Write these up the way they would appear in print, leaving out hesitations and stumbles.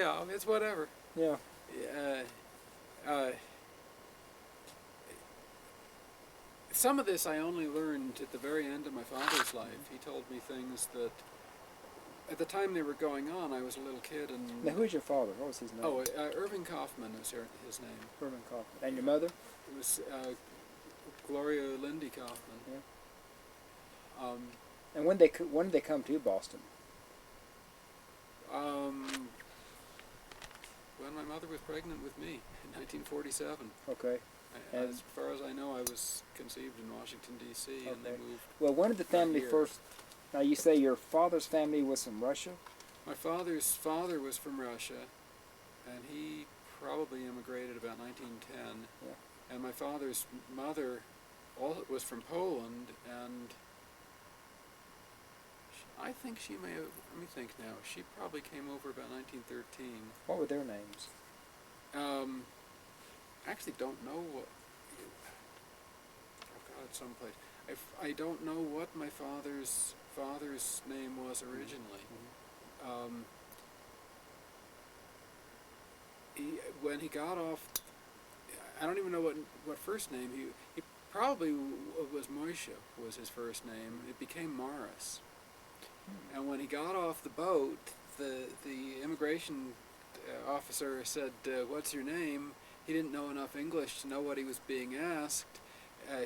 Yeah, it's whatever. Yeah. Uh, some of this I only learned at the very end of my father's life. He told me things that, at the time they were going on, I was a little kid and... Now, who's your father? What was his name? Oh, Irving Kaufman was his name. Herman Kaufman. And your mother? It was Gloria Lindy Kaufman. Yeah. And when did they come to Boston? When my mother was pregnant with me in 1947. Okay. As far as I know, I was conceived in Washington, D.C., and they moved. Well, when did the family here. first... Now, you say your father's family was from Russia? My father's father was from Russia, and he probably immigrated about 1910. Yeah. And my father's mother was from Poland, and I think she may have, let me think now, she probably came over about 1913. What were their names? Actually don't know what, oh God, someplace. I don't know what my father's name was originally. Mm-hmm. When he got off, I don't even know what first name, he probably was Moishe was his first name. It became Morris. And when he got off the boat, the immigration officer said, "What's your name?" He didn't know enough English to know what he was being asked.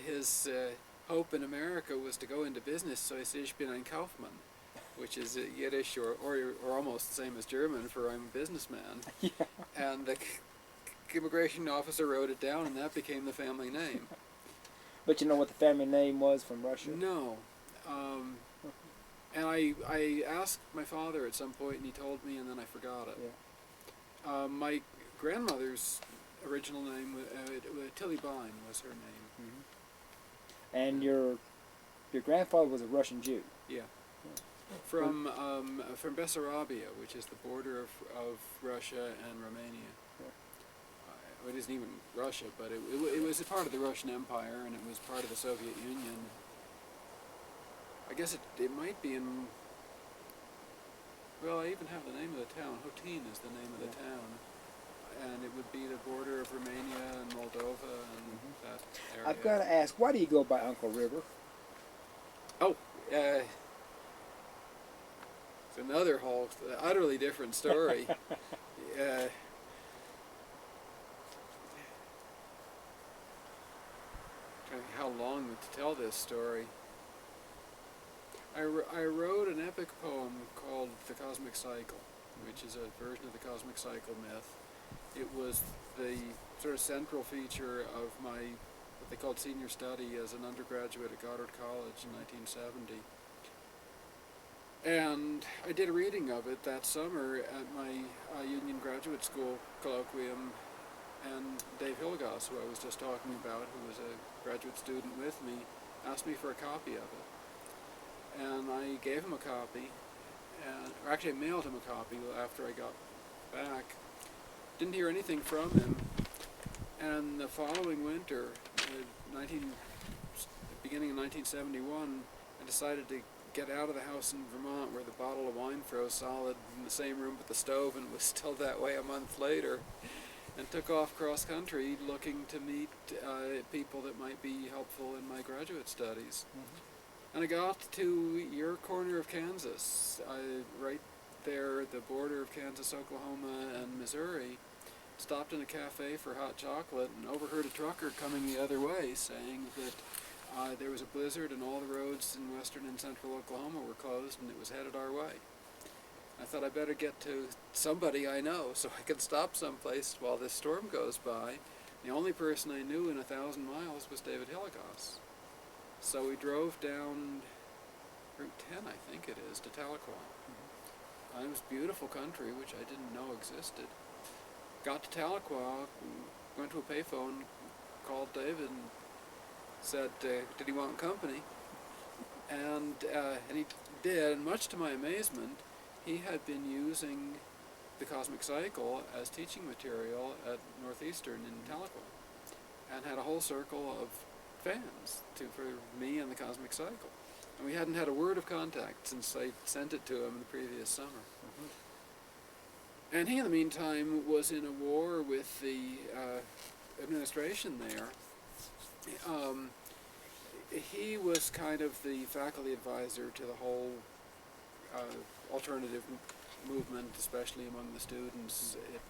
His hope in America was to go into business, so he said, "Ich bin ein Kaufmann," which is Yiddish or almost the same as German for "I'm a businessman." Yeah. And the immigration officer wrote it down, and that became the family name. But you know what the family name was from Russia? No. And I asked my father at some point, and he told me, and then I forgot it. Yeah. My grandmother's original name, Tilly Bine was her name. Mm-hmm. And your grandfather was a Russian Jew? Yeah. From Bessarabia, which is the border of Russia and Romania. Yeah. It isn't even Russia, but it was a part of the Russian Empire, and it was part of the Soviet Union. I guess it might be in, well, I even have the name of the town. Hotin is the name of the town. And it would be the border of Romania and Moldova and that area. I've got to ask, why do you go by Uncle River? Oh, it's another whole, utterly different story. How long to tell this story? I wrote an epic poem called The Cosmic Cycle, which is a version of the Cosmic Cycle myth. It was the sort of central feature of my, what they called senior study as an undergraduate at Goddard College in 1970. And I did a reading of it that summer at my Union Graduate School colloquium, and Dave Hilligoss, who I was just talking about, who was a graduate student with me, asked me for a copy of it. And I gave him a copy, or actually I mailed him a copy after I got back. Didn't hear anything from him, and the following winter, beginning of 1971, I decided to get out of the house in Vermont where the bottle of wine froze solid in the same room with the stove and was still that way a month later, and took off cross-country looking to meet people that might be helpful in my graduate studies. Mm-hmm. And I got to your corner of Kansas, right there at the border of Kansas, Oklahoma, and Missouri. Stopped in a cafe for hot chocolate and overheard a trucker coming the other way saying that there was a blizzard and all the roads in western and central Oklahoma were closed and it was headed our way. I thought I better get to somebody I know so I could stop someplace while this storm goes by. The only person I knew in 1,000 miles was David Hilligoss. So we drove down Route 10, I think it is, to Tahlequah. It was beautiful country, which I didn't know existed. Got to Tahlequah, went to a payphone, called David, and said, did he want company? And he did, and much to my amazement, he had been using the Cosmic Cycle as teaching material at Northeastern in Tahlequah, and had a whole circle of fans for me and the Cosmic Cycle. And we hadn't had a word of contact since I sent it to him the previous summer. And he, in the meantime, was in a war with the administration there. Um, he was kind of the faculty advisor to the whole alternative movement, especially among the students at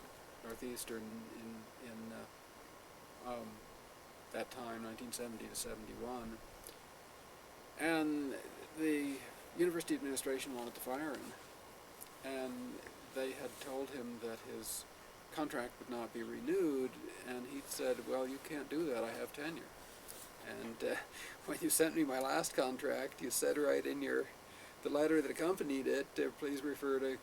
Northeastern in that time, 1970 to 71. And the university administration wanted to fire him, and they had told him that his contract would not be renewed, and he said, well, you can't do that, I have tenure. And when you sent me my last contract, you said right in the letter that accompanied it, please refer to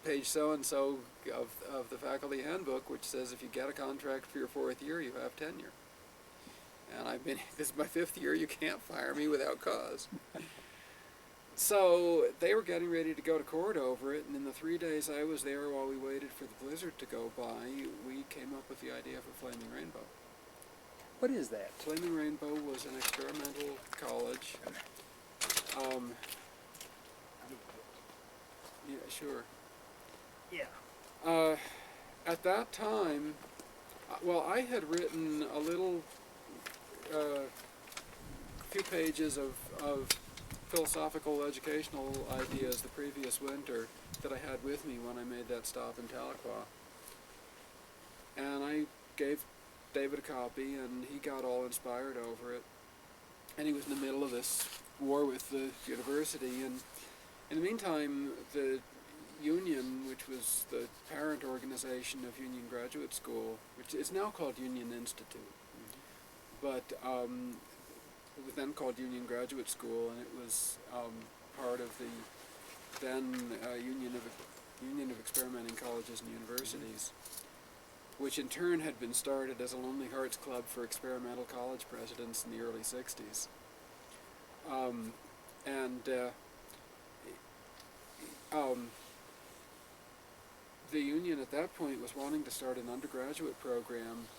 page so-and-so of the faculty handbook, which says if you get a contract for your 4th year, you have tenure. And this is my 5th year, you can't fire me without cause. So they were getting ready to go to court over it, and in the 3 days I was there while we waited for the blizzard to go by, we came up with the idea for Flaming Rainbow. What is that? Flaming Rainbow was an experimental college. Yeah, sure. Yeah. At that time, well, I had written a little, few pages of philosophical educational ideas the previous winter that I had with me when I made that stop in Tahlequah. And I gave David a copy, and he got all inspired over it. And he was in the middle of this war with the university, and in the meantime, the Union, which was the parent organization of Union Graduate School, which is now called Union Institute, but it was then called Union Graduate School, and it was part of the then Union of Experimenting Colleges and Universities, which in turn had been started as a Lonely Hearts Club for experimental college presidents in the early 60s. The Union at that point was wanting to start an undergraduate program.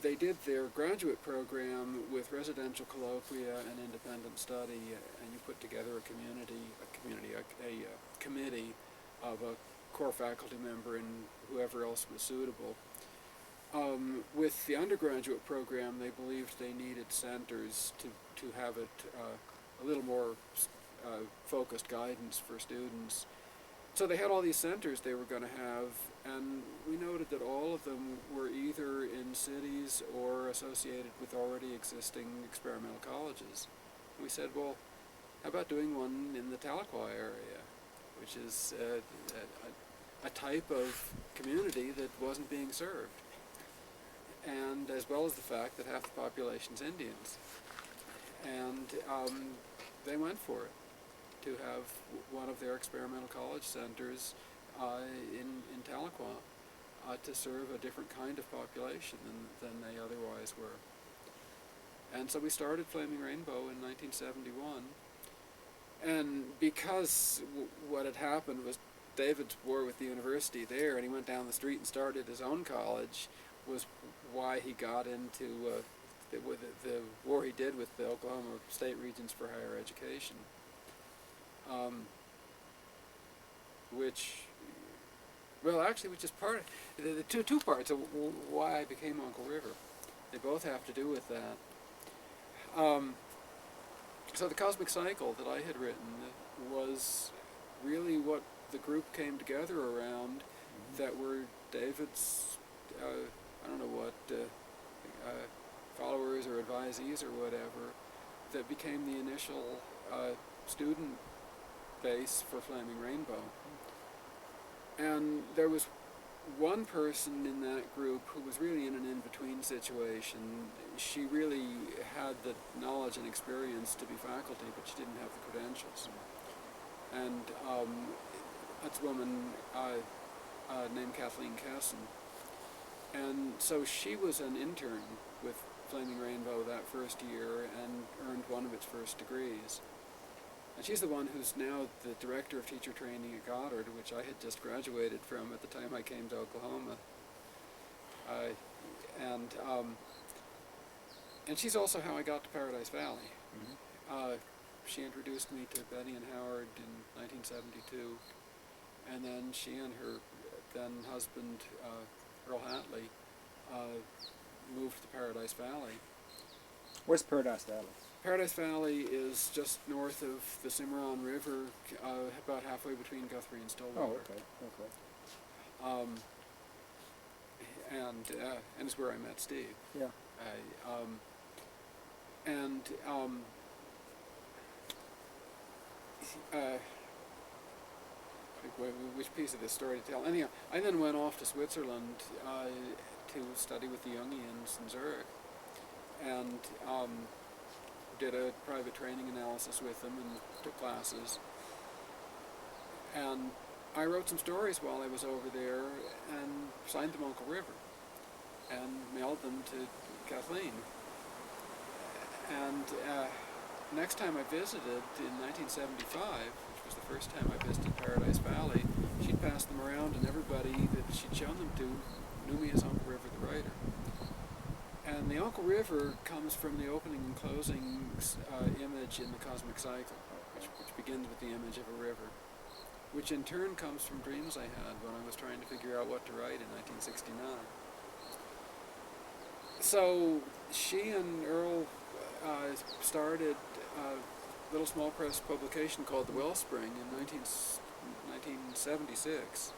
They did their graduate program with residential colloquia and independent study, and you put together a committee of a core faculty member and whoever else was suitable. With the undergraduate program, they believed they needed centers to have it a little more focused guidance for students. So they had all these centers they were going to have, and we noted that all of them were either in cities or associated with already existing experimental colleges. And we said, well, how about doing one in the Tahlequah area, which is a type of community that wasn't being served, and as well as the fact that half the population's Indians. And they went for it, to have one of their experimental college centers in Tahlequah to serve a different kind of population than they otherwise were. And so we started Flaming Rainbow in 1971, and because what had happened was David's war with the university there, and he went down the street and started his own college, was why he got into the war he did with the Oklahoma State Regents for Higher Education. Which is part of the two parts of why I became Uncle River. They both have to do with that. So the Cosmic Cycle that I had written was really what the group came together around, that were David's, I don't know what, followers or advisees or whatever, that became the initial student base for Flaming Rainbow. And there was one person in that group who was really in an in-between situation. She really had the knowledge and experience to be faculty, but she didn't have the credentials. And that's a woman named Kathleen Casson. And so she was an intern with Flaming Rainbow that first year and earned one of its first degrees. And she's the one who's now the director of teacher training at Goddard, which I had just graduated from at the time I came to Oklahoma. And she's also how I got to Paradise Valley. She introduced me to Betty and Howard in 1972, and then she and her then husband, Earl Hatley, moved to Paradise Valley. Where's Paradise Valley? Paradise Valley is just north of the Cimarron River, about halfway between Guthrie and Stillwater. Oh, okay, okay. And it's where I met Steve. Yeah. Which piece of this story to tell? Anyhow, I then went off to Switzerland to study with the Jungians in Zurich, and did a private training analysis with them and took classes. And I wrote some stories while I was over there and signed them Uncle River and mailed them to Kathleen. And next time I visited in 1975, which was the first time I visited Paradise Valley, she'd passed them around, and everybody that she'd shown them to knew me as Uncle River the writer. And the Uncle River comes from the opening and closing image in the Cosmic Cycle, which begins with the image of a river, which in turn comes from dreams I had when I was trying to figure out what to write in 1969. So she and Earl started a little small press publication called The Wellspring in 1976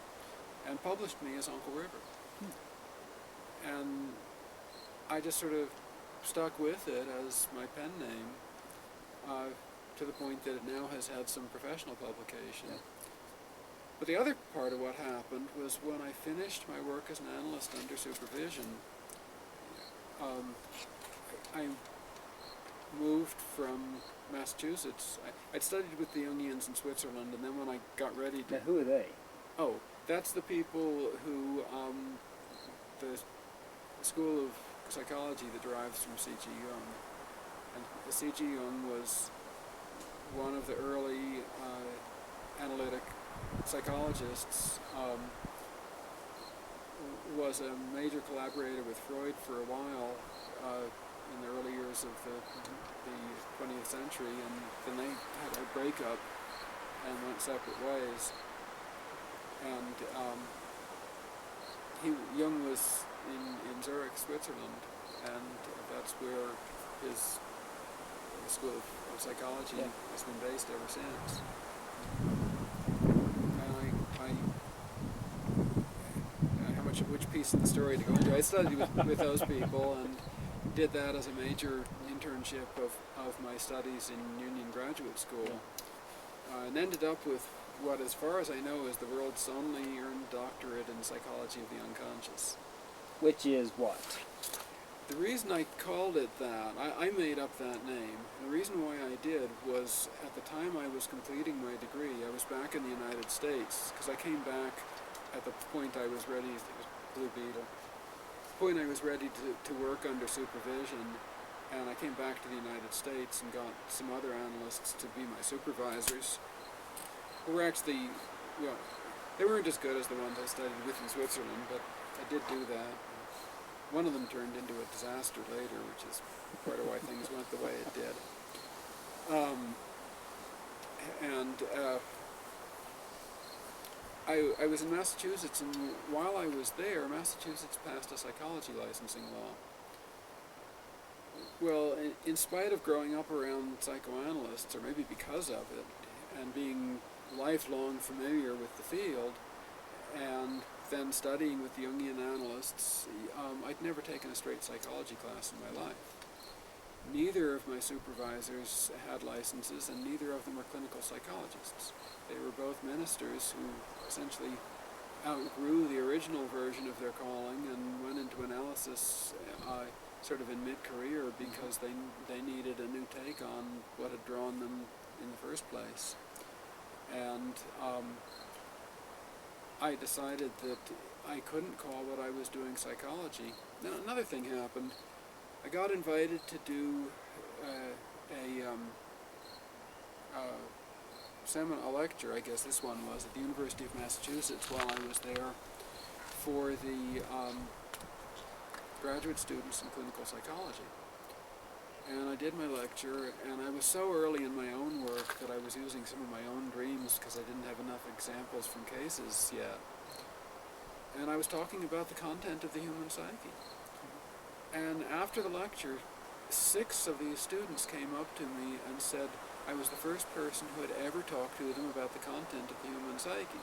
and published me as Uncle River. And I just sort of stuck with it as my pen name to the point that it now has had some professional publication. Yeah. But the other part of what happened was when I finished my work as an analyst under supervision, I moved from Massachusetts. I'd studied with the Jungians in Switzerland, and then when I got ready to... Now, who are they? Oh, that's the people who, the school of psychology that derives from C.G. Jung. And C.G. Jung was one of the early analytic psychologists, was a major collaborator with Freud for a while in the early years of the 20th century, and then they had a breakup and went separate ways. And Jung was in Zurich, Switzerland, and that's where his school of psychology has been based ever since. Which piece of the story to go into. I studied with those people and did that as a major internship of my studies in Union Graduate School, and ended up with what, as far as I know, is the world's only earned doctorate in psychology of the unconscious. Which is what? The reason I called it that, I made up that name. The reason why I did was at the time I was completing my degree, I was back in the United States, because I came back at the point I was ready, it was Blue Beetle, the point I was ready to work under supervision, and I came back to the United States and got some other analysts to be my supervisors, who were actually, well, they weren't as good as the ones I studied with in Switzerland, but I did do that. One of them turned into a disaster later, which is part of why things went the way it did. I was in Massachusetts, and while I was there, Massachusetts passed a psychology licensing law. Well, in spite of growing up around psychoanalysts, or maybe because of it, and being lifelong familiar with the field, and then studying with the Jungian analysts, I'd never taken a straight psychology class in my life. Neither of my supervisors had licenses, and neither of them were clinical psychologists. They were both ministers who essentially outgrew the original version of their calling and went into analysis sort of in mid-career because they needed a new take on what had drawn them in the first place. And I decided that I couldn't call what I was doing psychology. Now, another thing happened. I got invited to do a lecture, I guess this one was, at the University of Massachusetts while I was there for the graduate students in clinical psychology. And I did my lecture, and I was so early in my own work that I was using some of my own dreams because I didn't have enough examples from cases yet. and I was talking about the content of the human psyche. And after the lecture, 6 of these students came up to me and said I was the first person who had ever talked to them about the content of the human psyche.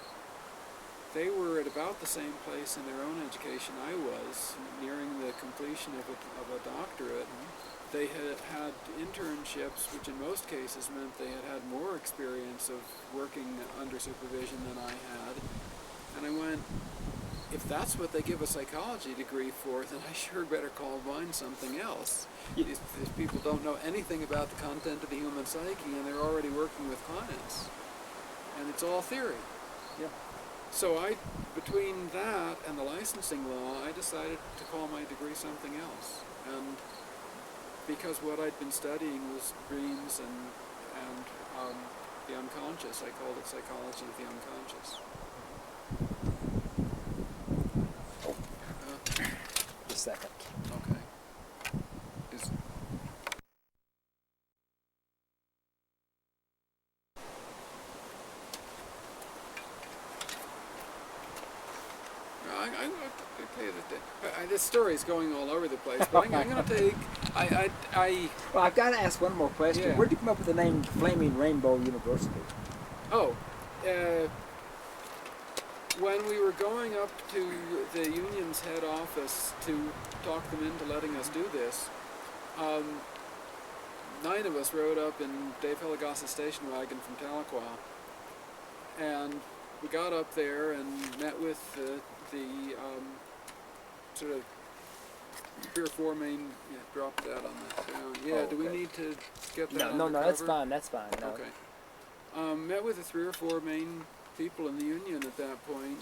They were at about the same place in their own education I was, nearing the completion of a doctorate. They had had internships, which in most cases meant they had had more experience of working under supervision than I had. And I went, if that's what they give a psychology degree for, then I sure better call mine something else. These people don't know anything about the content of the human psyche, and they're already working with clients. And it's all theory. Yeah. So between that and the licensing law, I decided to call my degree something else. And because what I'd been studying was dreams and the unconscious, I called it psychology of the unconscious. A second. Okay. This story is going all over the place, but I'm going to take. Well, I've got to ask one more question. Yeah. Where did you come up with the name Flaming Rainbow University? Oh, when we were going up to the union's head office to talk them into letting us do this, 9 of us rode up in Dave Hilligoss's station wagon from Tahlequah, and we got up there and met with the sort of 3 or 4 main. Yeah, drop that on the ground. Yeah, Oh, do we okay. need to get that? No, that's cover? fine. That's fine. No. Okay. Met with the 3 or 4 main people in the union at that point,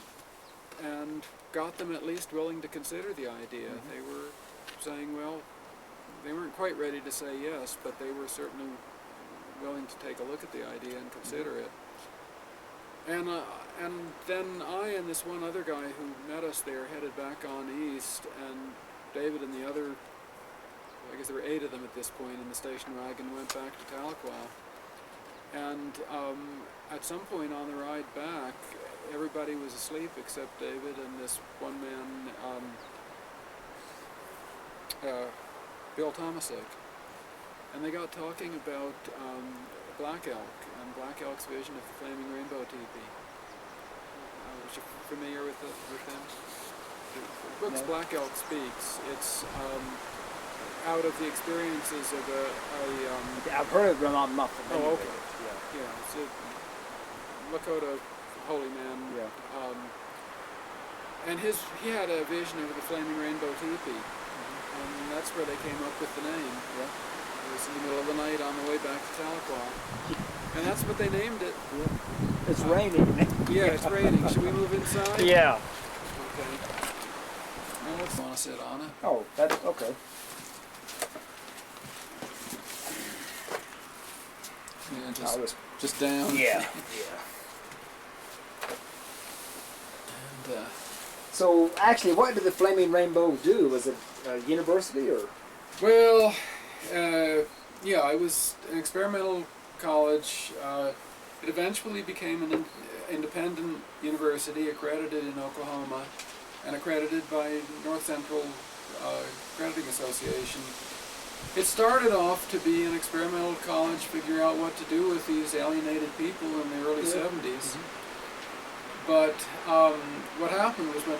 and got them at least willing to consider the idea. Mm-hmm. They were saying, well, they weren't quite ready to say yes, but they were certainly willing to take a look at the idea and consider it. And then I and this one other guy who met us there headed back on east, and David and the other, I guess there were 8 of them at this point in the station wagon, went back to Tahlequah. And at some point on the ride back, everybody was asleep except David and this one man, Bill Tomasic. And they got talking about Black Elk and Black Elk's vision of the Flaming Rainbow teepee. Was you familiar with them? The book's No. Black Elk Speaks. It's out of the experiences of I've heard of them. I'm not familiar Oh, with okay. it. yeah, it's a Lakota holy man. Yeah. And he had a vision of the Flaming Rainbow teepee, and that's where they came up with the name. Yeah. It was in the middle of the night on the way back to Tahlequah, and that's what they named it. Yeah. It's raining. Yeah, it's raining. Should we move inside? Yeah. Okay. Now let's want to sit on it. Oh, that's okay. Yeah, I'll just down. Yeah. And, So, actually, what did the Flaming Rainbow do? Was it a university or? well, yeah, it was an experimental college. It eventually became an independent university accredited in Oklahoma and accredited by North Central Accrediting Association. It started off to be an experimental college, figure out what to do with these alienated people in the early 70s. But what happened was when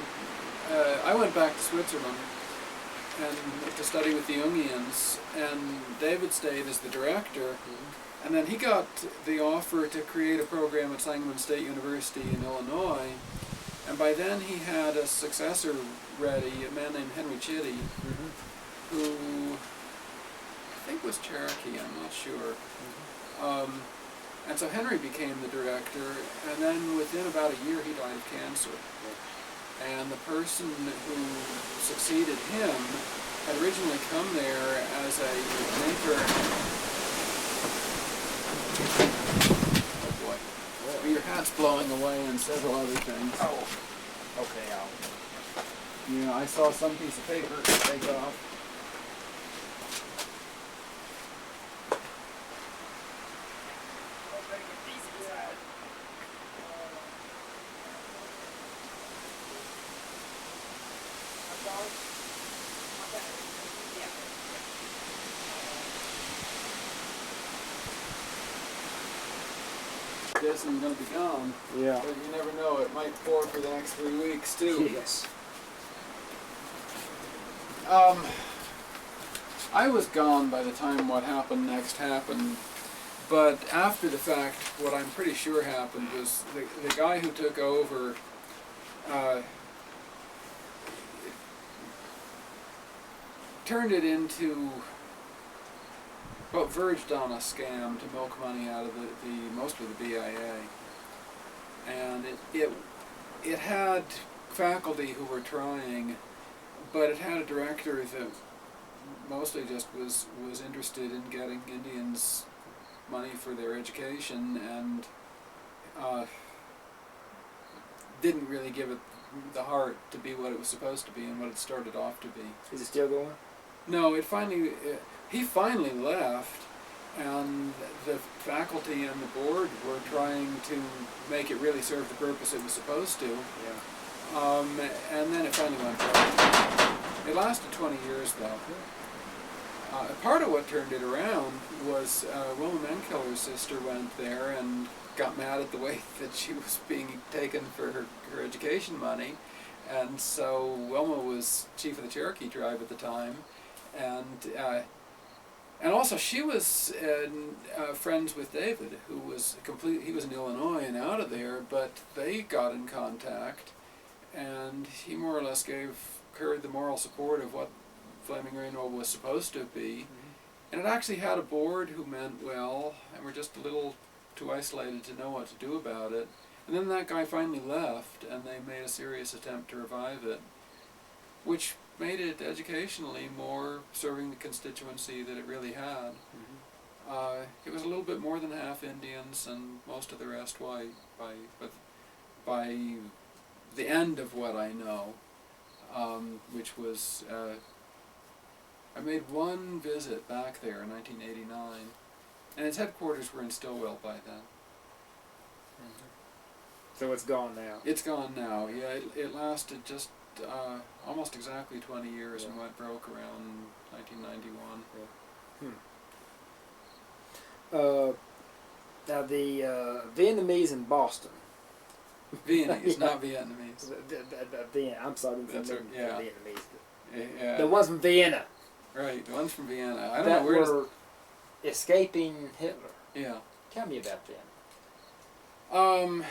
I went back to Switzerland and to study with the Jungians, and David stayed as the director, and then he got the offer to create a program at Sangamon State University in Illinois, and by then he had a successor ready, a man named Henry Chitty, who I think was Cherokee, I'm not sure. And so Henry became the director, and then within about a year he died of cancer. And the person who succeeded him had originally come there as a maker. Oh boy. Well, your hat's blowing away and several other things. Oh. Okay. Yeah, I saw some piece of paper take off. This and you're going to be gone. Yeah. But you never know, it might pour for the next 3 weeks too. Yes. I was gone by the time what happened next happened, but after the fact, what I'm pretty sure happened was the guy who took over turned it into what verged on a scam to milk money out of the mostly the BIA, and it had faculty who were trying, but it had a director that mostly just was interested in getting Indians money for their education, and didn't really give it the heart to be what it was supposed to be and what it started off to be. Is it still going? No, he finally left, and the faculty and the board were trying to make it really serve the purpose it was supposed to. Yeah. And then it finally went broke. It lasted 20 years though. Part of what turned it around was Wilma Menkiller's sister went there and got mad at the way that she was being taken for her education money, and so Wilma was chief of the Cherokee tribe at the time, and also she was friends with David, who was he was in Illinois and out of there, but they got in contact, and he more or less gave her the moral support of what Flaming Rainbow was supposed to be, and it actually had a board who meant well, and were just a little too isolated to know what to do about it. And then that guy finally left, and they made a serious attempt to revive it, which made it educationally more serving the constituency that it really had. It was a little bit more than half Indians and most of the rest white by the end of what I know, which was I made one visit back there in 1989, and its headquarters were in Stillwell by then. So it's gone now. It's gone now. Yeah, it lasted just almost exactly 20 years and went broke around 1991. Now the Vietnamese in Boston. Viennese, not Vietnamese. I'm sorry, That's the yeah. Vietnamese. Yeah. The ones from Vienna. Right, the ones from Vienna. I don't that know where were escaping Hitler. Yeah. Tell me about them.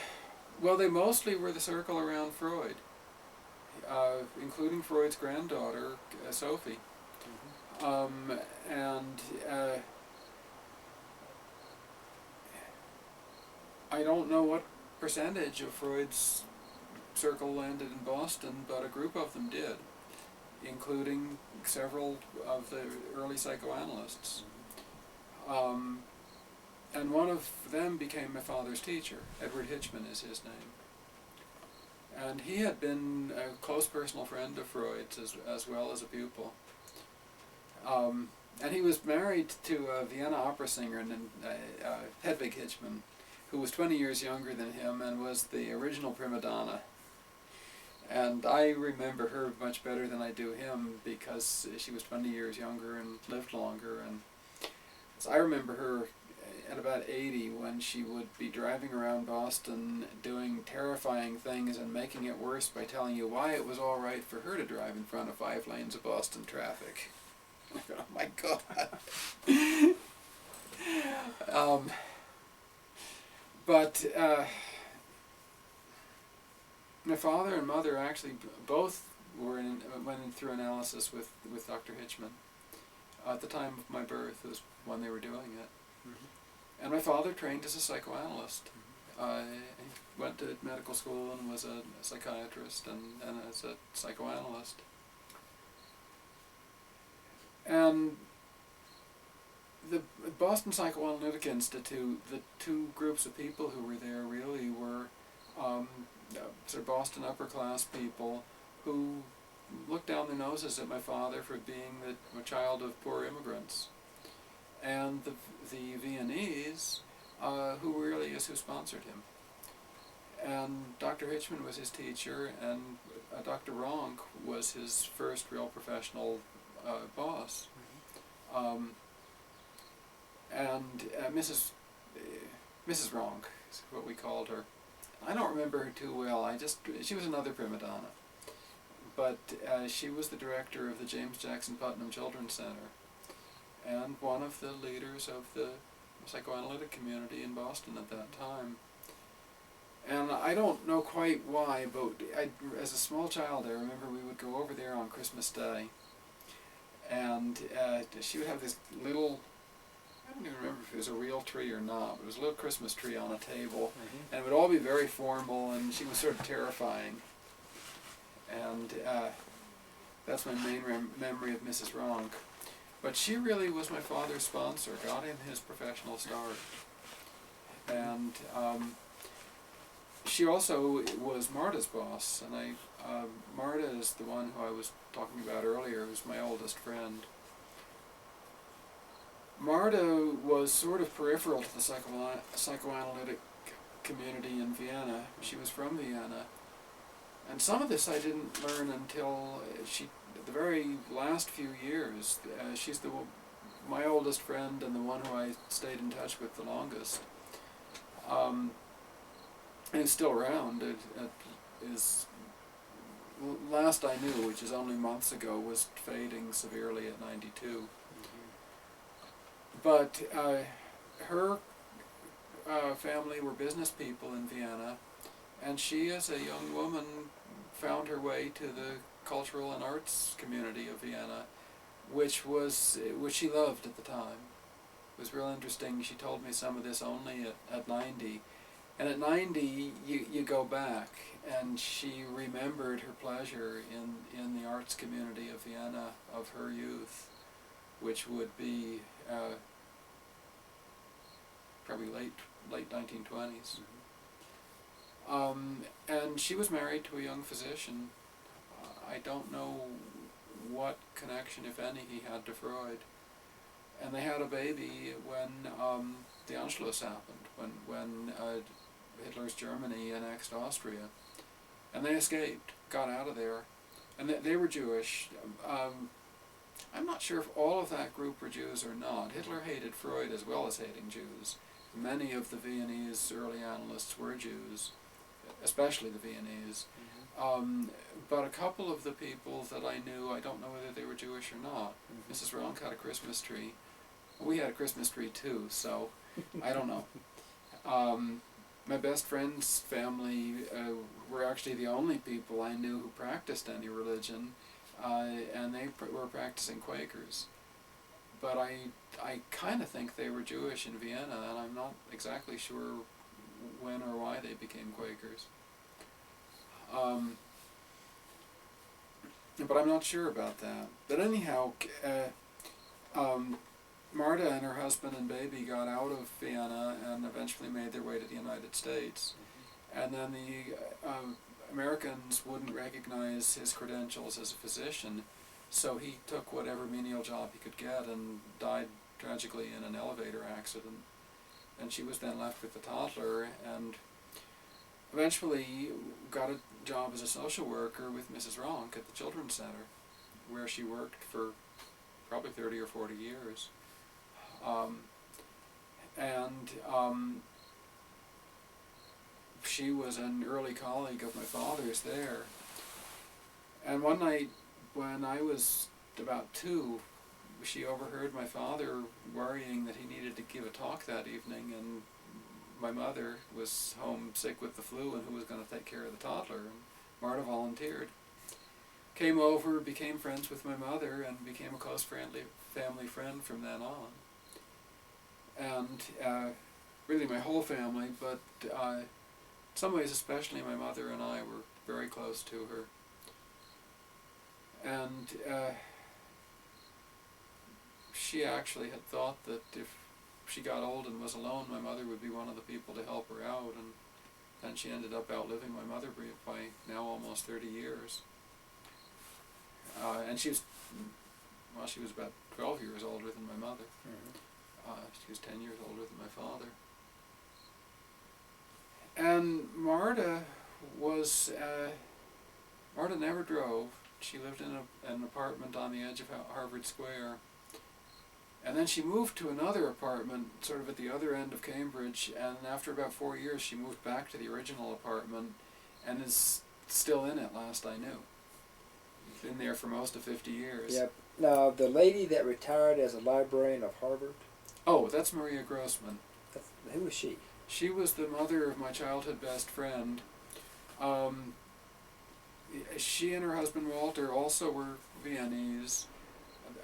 Well, they mostly were the circle around Freud, including Freud's granddaughter, Sophie. And I don't know what percentage of Freud's circle landed in Boston, but a group of them did, including several of the early psychoanalysts. And one of them became my father's teacher. Edward Hitchman is his name. And he had been a close personal friend of Freud's as well as a pupil. And he was married to a Vienna opera singer, Hedwig Hitchman, who was 20 years younger than him and was the original prima donna. And I remember her much better than I do him because she was 20 years younger and lived longer. And so I remember her at about 80 when she would be driving around Boston doing terrifying things and making it worse by telling you why it was all right for her to drive in front of 5 lanes of Boston traffic. Oh my God. But my father and mother actually both went through analysis with Dr. Hitchman. At the time of my birth was when they were doing it. And my father trained as a psychoanalyst. He went to medical school and was a psychiatrist and as a psychoanalyst. And the Boston Psychoanalytic Institute, the two groups of people who were there really were sort of Boston upper class people who looked down their noses at my father for being a child of poor immigrants. And the Viennese, who really is who sponsored him. And Dr. Hitchman was his teacher, and Dr. Ronk was his first real professional boss. And Mrs. Ronk is what we called her. I don't remember her too well. She was another prima donna. But she was the director of the James Jackson Putnam Children's Center and one of the leaders of the psychoanalytic community in Boston at that time. And I don't know quite why, but as a small child I remember we would go over there on Christmas Day, and she would have this little, I don't even remember if it was a real tree or not, but it was a little Christmas tree on a table, and it would all be very formal, and she was sort of terrifying. And that's my main memory of Mrs. Ronk. But she really was my father's sponsor, got him his professional start. And she also was Marta's boss, and Marta is the one who I was talking about earlier, who's my oldest friend. Marta was sort of peripheral to the psychoanalytic community in Vienna. She was from Vienna. And some of this I didn't learn until the very last few years. She's my oldest friend and the one who I stayed in touch with the longest. And it's still around. It is, last I knew, which is only months ago, was fading severely at 92. But her family were business people in Vienna, and she, as a young woman, found her way to the cultural and arts community of Vienna, which she loved at the time. It was real interesting. She told me some of this only at 90. And at 90, you go back, and she remembered her pleasure in the arts community of Vienna of her youth, which would be probably late 1920s. And she was married to a young physician. I don't know what connection, if any, he had to Freud. And they had a baby when the Anschluss happened, when Hitler's Germany annexed Austria. And they escaped, got out of there. And they were Jewish. I'm not sure if all of that group were Jews or not. Hitler hated Freud as well as hating Jews. Many of the Viennese early analysts were Jews, especially the Viennese. But a couple of the people that I knew, I don't know whether they were Jewish or not. Mrs. Ronk had a Christmas tree. We had a Christmas tree too, so I don't know. My best friend's family were actually the only people I knew who practiced any religion, and they were practicing Quakers. But I kind of think they were Jewish in Vienna, and I'm not exactly sure when or why they became Quakers. But I'm not sure about that. But anyhow, Marta and her husband and baby got out of Vienna and eventually made their way to the United States. And then the Americans wouldn't recognize his credentials as a physician, so he took whatever menial job he could get and died tragically in an elevator accident. And she was then left with the toddler, and eventually got a job as a social worker with Mrs. Ronk at the Children's Center, where she worked for probably 30 or 40 years. She was an early colleague of my father's there. And one night when I was about 2, she overheard my father worrying that he needed to give a talk that evening, and my mother was home sick with the flu and who was going to take care of the toddler, and Marta volunteered. Came over, became friends with my mother, and became a close family friend from then on. And really my whole family, but in some ways especially my mother and I were very close to her. And she actually had thought that if she got old and was alone, my mother would be one of the people to help her out, and then she ended up outliving my mother by now almost 30 years. And she was about 12 years older than my mother. She was 10 years older than my father. And Marta was Marta never drove. She lived in an apartment on the edge of Harvard Square. And then she moved to another apartment sort of at the other end of Cambridge, and after about 4 years she moved back to the original apartment and is still in it, last I knew. Been there for most of 50 years. Yep. Now, the lady that retired as a librarian of Harvard, Oh, that's Maria Grossman. who was she? She was the mother of my childhood best friend. She and her husband Walter also were Viennese,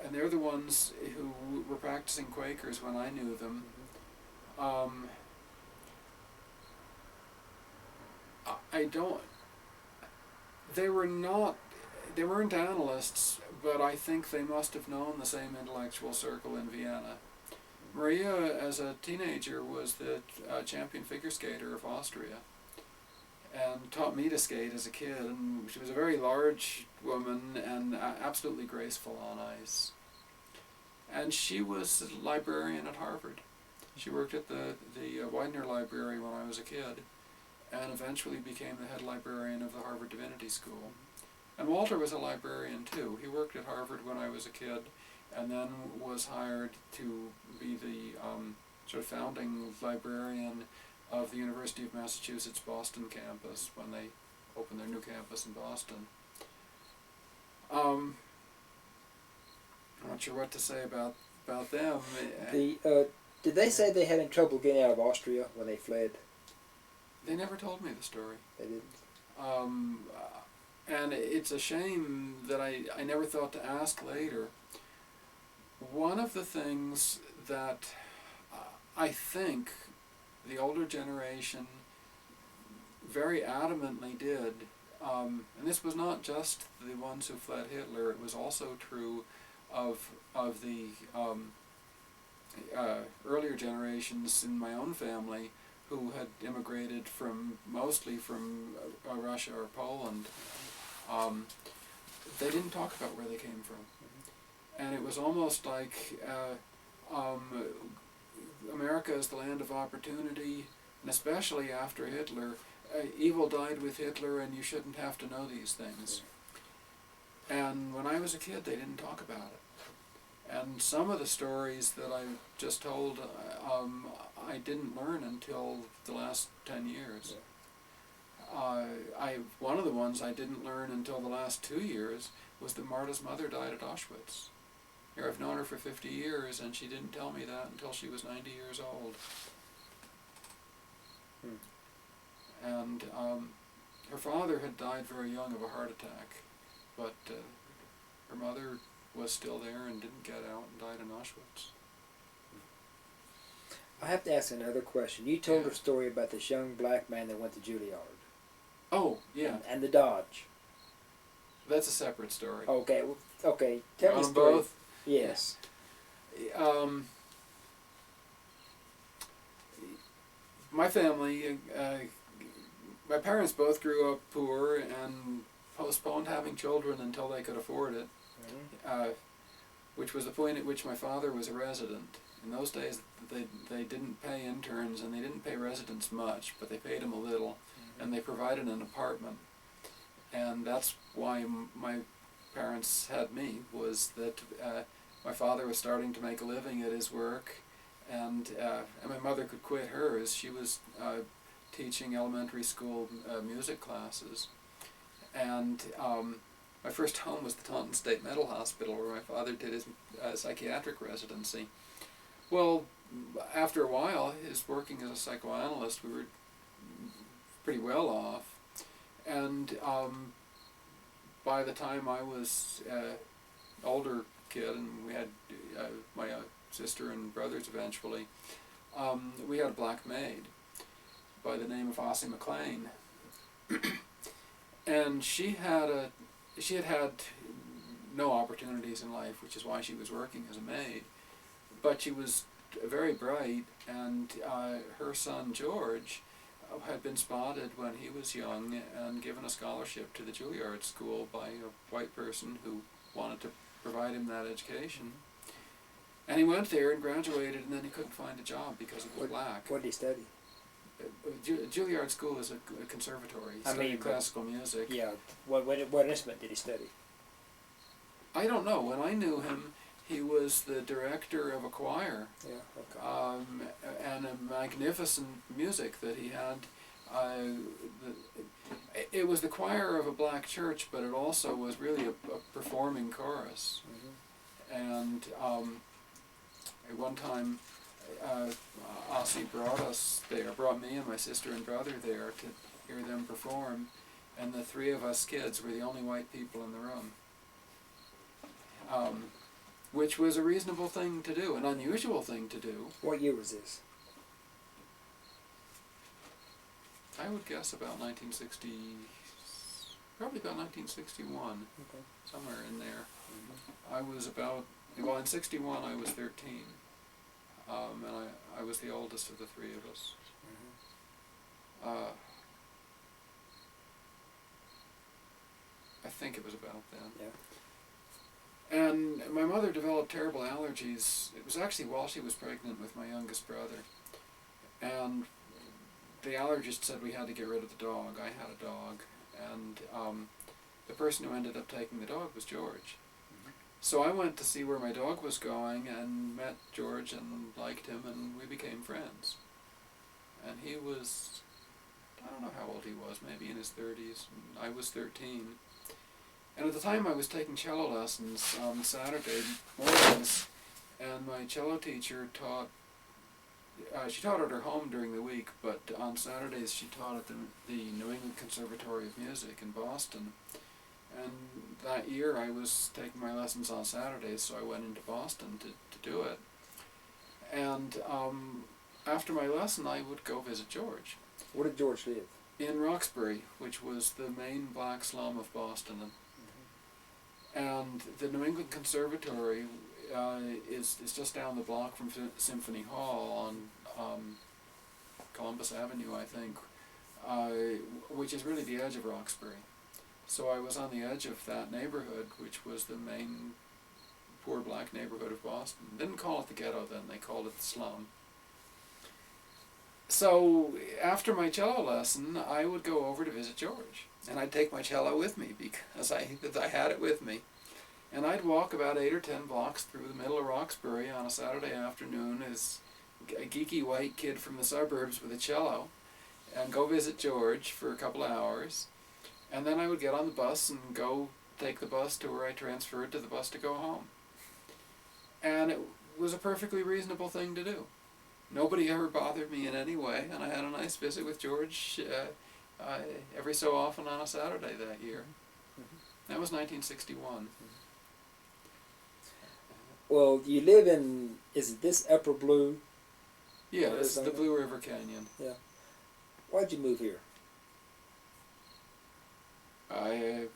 and they're the ones who were practicing Quakers when I knew them. I don't. They weren't analysts, but I think they must have known the same intellectual circle in Vienna. Maria, as a teenager, was the champion figure skater of Austria, and taught me to skate as a kid. And she was a very large woman and absolutely graceful on ice. And she was a librarian at Harvard. She worked at the Widener Library when I was a kid, and eventually became the head librarian of the Harvard Divinity School. And Walter was a librarian too. He worked at Harvard when I was a kid, and then was hired to be the sort of founding librarian of the University of Massachusetts Boston campus when they opened their new campus in Boston. I'm not sure what to say about them. Did they say they had any trouble getting out of Austria when they fled? They never told me the story. They didn't. And it's a shame that I never thought to ask later. One of the things that I think the older generation very adamantly did, and this was not just the ones who fled Hitler, it was also true of the earlier generations in my own family who had immigrated mostly from Russia or Poland. They didn't talk about where they came from. And it was almost like America is the land of opportunity, and especially after Hitler, evil died with Hitler and you shouldn't have to know these things. And when I was a kid, they didn't talk about it. And some of the stories that I just told, I didn't learn until the last 10 years. One of the ones I didn't learn until the last 2 years was that Marta's mother died at Auschwitz. Here, I've known her for 50 years, and she didn't tell me that until she was 90 years old. And her father had died very young of a heart attack, but her mother was still there and didn't get out and died in Auschwitz. I have to ask another question. You told a story about this young black man that went to Juilliard. Oh, yeah. And the Dodge. That's a separate story. Okay, okay. Tell me the On story. both? Yes. My family, my parents both grew up poor and postponed having children until they could afford it, which was the point at which my father was a resident. In those days, they didn't pay interns and they didn't pay residents much, but they paid them a little, and they provided an apartment. And that's why my parents had me, was that my father was starting to make a living at his work, and my mother could quit hers. She was teaching elementary school music classes. And my first home was the Taunton State Mental Hospital, where my father did his psychiatric residency. Well, after a while, his working as a psychoanalyst, we were pretty well off. And by the time I was an older kid, and we had my sister and brothers eventually, we had a black maid by the name of Ossie McLean. And she had had no opportunities in life, which is why she was working as a maid. But she was very bright, and her son George had been spotted when he was young and given a scholarship to the Juilliard School by a white person who wanted to provide him that education. And he went there and graduated, and then he couldn't find a job because he was black. What did he study? Juilliard School is a conservatory. He I studied mean, classical music. Yeah. What instrument did he study? I don't know. When I knew him, he was the director of a choir, Yeah. Okay. and a magnificent music that he had. It was the choir of a black church, but it also was really a performing chorus. Mm-hmm. And at one time, Ossie brought me and my sister and brother there to hear them perform, and the three of us kids were the only white people in the room. Which was a reasonable thing to do, an unusual thing to do. What year was this? I would guess about 1960, probably about 1961, Okay. somewhere in there. Mm-hmm. I was about, well, in 61 I was 13, and I was the oldest of the three of us. Mm-hmm. I think it was about then. Yeah. And my mother developed terrible allergies. It was actually while she was pregnant with my youngest brother. And the allergist said we had to get rid of the dog. I had a dog. And the person who ended up taking the dog was George. Mm-hmm. So I went to see where my dog was going and met George and liked him, and we became friends. And he was, I don't know how old he was, maybe in his 30s. I was 13. And at the time I was taking cello lessons on Saturday mornings, and my cello teacher taught, she taught at her home during the week, but on Saturdays she taught at the New England Conservatory of Music in Boston. And that year I was taking my lessons on Saturdays, so I went into Boston to do it. And after my lesson I would go visit George. Where did George live? In Roxbury, which was the main black slum of Boston. And the New England Conservatory is just down the block from Symphony Hall on Columbus Avenue, I think, which is really the edge of Roxbury. So I was on the edge of that neighborhood, which was the main poor black neighborhood of Boston. Didn't call it the ghetto then, they called it the slum. So after my cello lesson, I would go over to visit George. And I'd take my cello with me because I had it with me. And I'd walk about 8 or 10 blocks through the middle of Roxbury on a Saturday afternoon as a geeky white kid from the suburbs with a cello, and go visit George for a couple of hours. And then I would get on the bus and go take the bus to where I transferred to the bus to go home. And it was a perfectly reasonable thing to do. Nobody ever bothered me in any way, and I had a nice visit with George every so often on a Saturday that year. That was 1961. Well, you live in, is it this Upper Blue? Yeah, this is the Blue River Canyon. Yeah. Why'd you move here? I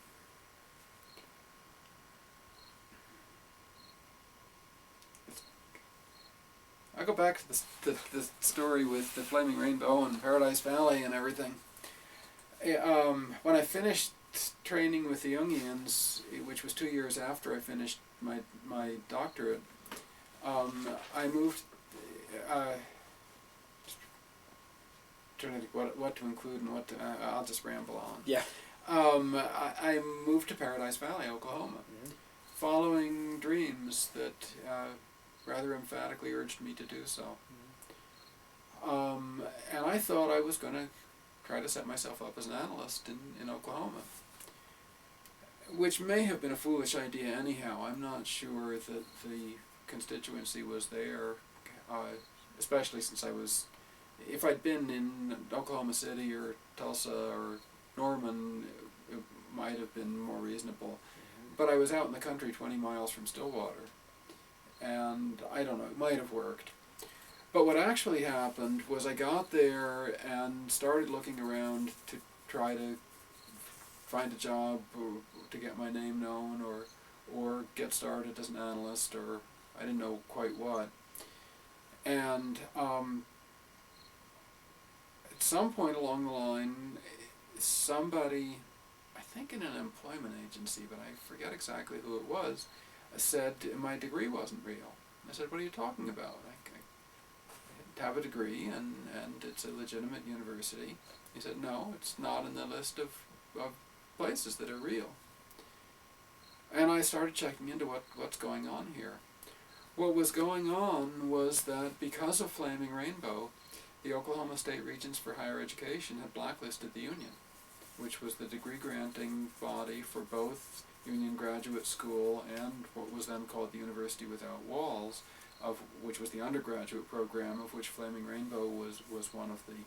go back to the story with the Flaming Rainbow and Paradise Valley and everything. When I finished training with the Jungians, which was 2 years after I finished my doctorate, I moved. Trying to think what to include and what to, I'll just ramble on. Yeah. I moved to Paradise Valley, Oklahoma, following dreams that rather emphatically urged me to do so. And I thought I was going to try to set myself up as an analyst in Oklahoma, which may have been a foolish idea anyhow. I'm not sure that the constituency was there, especially since if I'd been in Oklahoma City or Tulsa or Norman, it might have been more reasonable. But I was out in the country 20 miles from Stillwater, and I don't know, it might have worked. But what actually happened was I got there and started looking around to try to find a job or to get my name known or get started as an analyst, or I didn't know quite what. And at some point along the line, somebody, I think in an employment agency, but I forget exactly who it was, said my degree wasn't real. I said, what are you talking about? have a degree and it's a legitimate university? He said, no, it's not in the list of places that are real. And I started checking into what's going on here. What was going on was that because of Flaming Rainbow, the Oklahoma State Regents for Higher Education had blacklisted the Union, which was the degree-granting body for both Union Graduate School and what was then called the University Without Walls, which was the undergraduate program of which Flaming Rainbow was one of the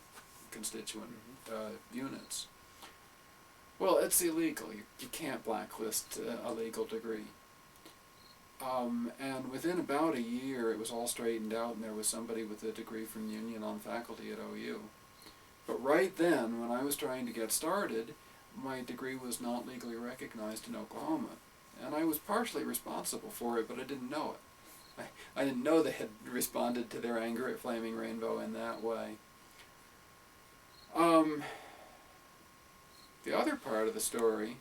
constituent units. Well, it's illegal. You can't blacklist a legal degree. And within about a year, it was all straightened out, and there was somebody with a degree from Union on faculty at OU. But right then, when I was trying to get started, my degree was not legally recognized in Oklahoma. And I was partially responsible for it, but I didn't know it. I didn't know they had responded to their anger at Flaming Rainbow in that way. The other part of the story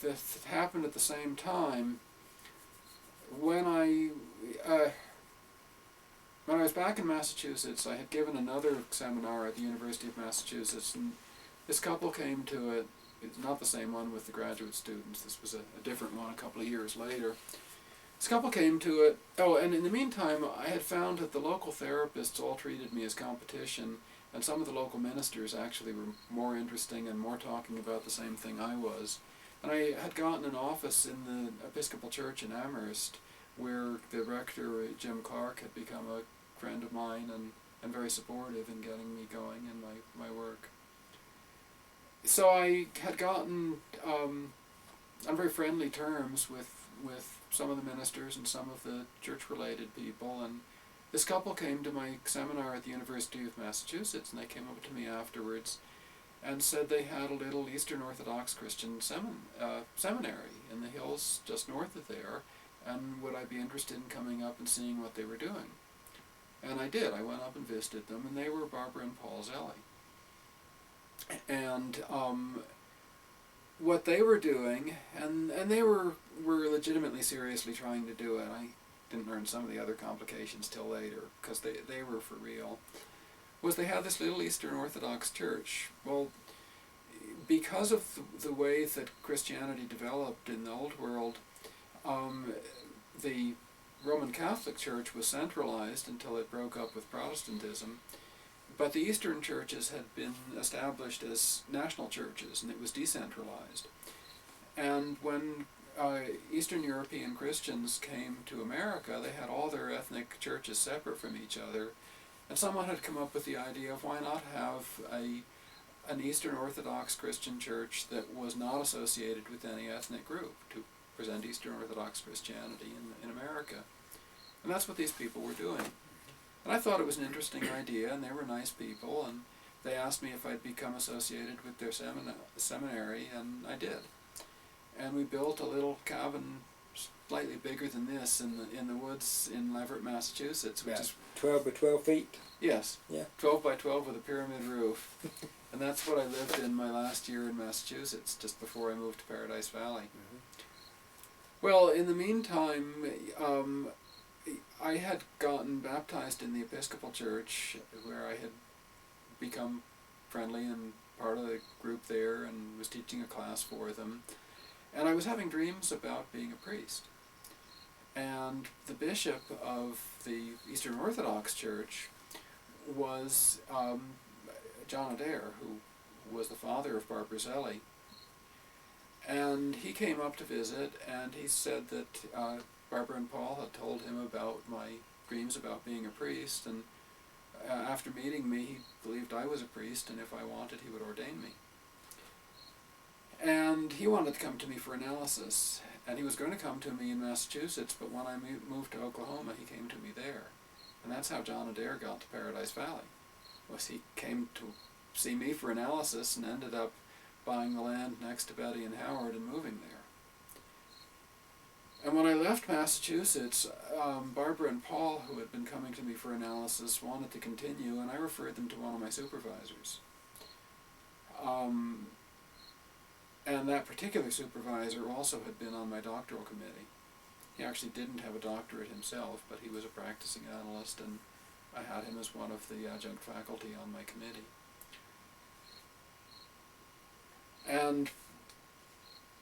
that happened at the same time, when I was back in Massachusetts, I had given another seminar at the University of Massachusetts, and this couple came to it. It's not the same one with the graduate students. This was a different one a couple of years later. This couple came to it. Oh, and in the meantime, I had found that the local therapists all treated me as competition, and some of the local ministers actually were more interesting and more talking about the same thing I was. And I had gotten an office in the Episcopal Church in Amherst, where the rector, Jim Clark, had become a friend of mine and very supportive in getting me going in my work. So I had gotten on very friendly terms with some of the ministers and some of the church-related people, and this couple came to my seminar at the University of Massachusetts, and they came up to me afterwards and said they had a little Eastern Orthodox Christian seminary in the hills just north of there, and would I be interested in coming up and seeing what they were doing? And I did. I went up and visited them, and they were Barbara and Paul Zelli. And what they were doing, and they were legitimately seriously trying to do it. I didn't learn some of the other complications till later, because they were for real, was they had this little Eastern Orthodox church. Well, because of the way that Christianity developed in the Old World, the Roman Catholic Church was centralized until it broke up with Protestantism, but the Eastern churches had been established as national churches, and it was decentralized. And when Eastern European Christians came to America, they had all their ethnic churches separate from each other, and someone had come up with the idea of why not have an Eastern Orthodox Christian church that was not associated with any ethnic group to present Eastern Orthodox Christianity in America. And that's what these people were doing. And I thought it was an interesting idea, and they were nice people, and they asked me if I'd become associated with their seminary, and I did. And we built a little cabin slightly bigger than this in the woods in Leverett, Massachusetts, which is 12 by 12 feet. Yes. Yeah. 12 by 12 with a pyramid roof. And that's what I lived in my last year in Massachusetts, just before I moved to Paradise Valley. Mm-hmm. Well, in the meantime, I had gotten baptized in the Episcopal Church, where I had become friendly and part of the group there and was teaching a class for them. And I was having dreams about being a priest. And the bishop of the Eastern Orthodox Church was John Adair, who was the father of Barbara Zelli. And he came up to visit, and he said that Barbara and Paul had told him about my dreams about being a priest, and after meeting me, he believed I was a priest, and if I wanted, he would ordain me. And he wanted to come to me for analysis, and he was going to come to me in Massachusetts, but when I moved to Oklahoma, he came to me there. And that's how John Adair got to Paradise Valley. Was he came to see me for analysis and ended up buying the land next to Betty and Howard and moving there. And when I left Massachusetts, Barbara and Paul, who had been coming to me for analysis, wanted to continue, and I referred them to one of my supervisors. And that particular supervisor also had been on my doctoral committee. He actually didn't have a doctorate himself, but he was a practicing analyst, and I had him as one of the adjunct faculty on my committee. And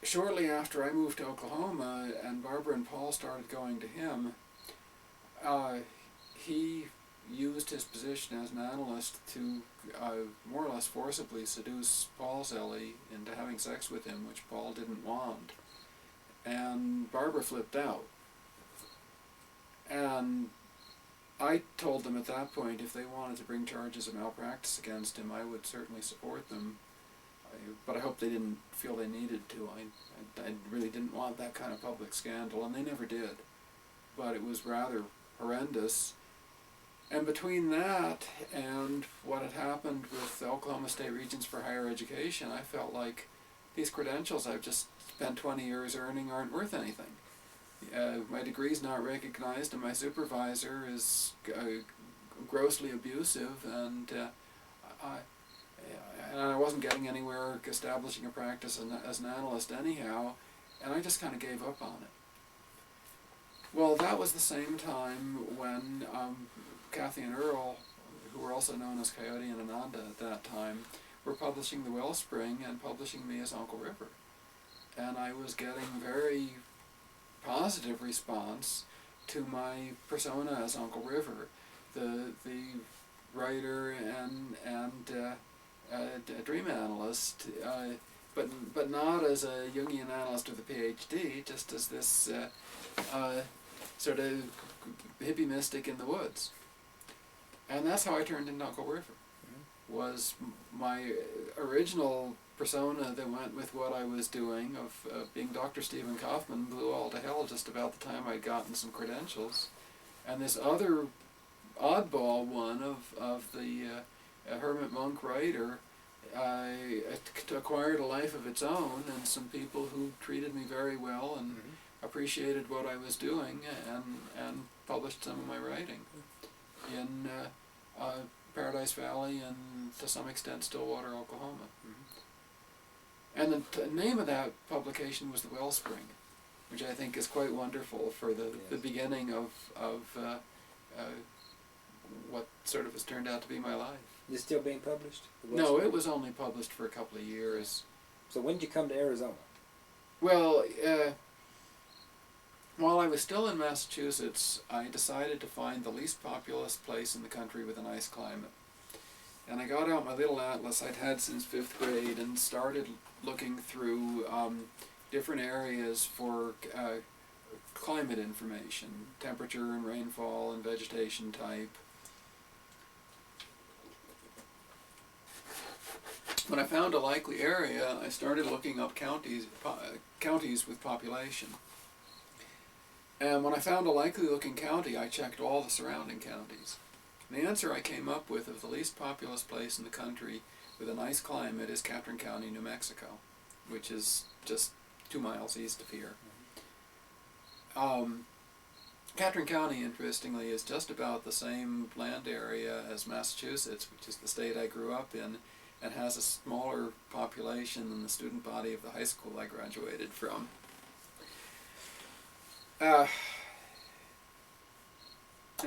shortly after I moved to Oklahoma and Barbara and Paul started going to him, he used his position as an analyst to more or less forcibly seduce Paul's Ellie into having sex with him, which Paul didn't want. And Barbara flipped out. And I told them at that point if they wanted to bring charges of malpractice against him, I would certainly support them. But I hope they didn't feel they needed to. I really didn't want that kind of public scandal, and they never did. But it was rather horrendous. And between that and what had happened with the Oklahoma State Regents for Higher Education, I felt like these credentials I've just spent 20 years earning aren't worth anything. My degree's not recognized, and my supervisor is grossly abusive, and I wasn't getting anywhere establishing a practice as an analyst anyhow, and I just kind of gave up on it. Well, that was the same time when Kathy and Earl, who were also known as Coyote and Ananda at that time, were publishing The Wellspring and publishing me as Uncle River. And I was getting very positive response to my persona as Uncle River, the writer and a dream analyst, but not as a Jungian analyst with a PhD, just as this sort of hippie mystic in the woods. And that's how I turned into Uncle River. Was my original persona that went with what I was doing of being Dr. Stephen Kaufman blew all to hell just about the time I'd gotten some credentials. And this other oddball one of the hermit monk writer acquired a life of its own, and some people who treated me very well and appreciated what I was doing and published some of my writing in Paradise Valley and to some extent Stillwater, Oklahoma. And the name of that publication was The Wellspring, which I think is quite wonderful for the beginning of what sort of has turned out to be my life. Is it still being published? No, it was only published for a couple of years. So when did you come to Arizona? Well, while I was still in Massachusetts, I decided to find the least populous place in the country with a nice climate. And I got out my little atlas I'd had since 5th grade and started looking through different areas for climate information, temperature and rainfall and vegetation type. When I found a likely area, I started looking up counties with population. And when I found a likely looking county, I checked all the surrounding counties. And the answer I came up with of the least populous place in the country with a nice climate is Catron County, New Mexico, which is just 2 miles east of here. Catron County, interestingly, is just about the same land area as Massachusetts, which is the state I grew up in, and has a smaller population than the student body of the high school I graduated from. In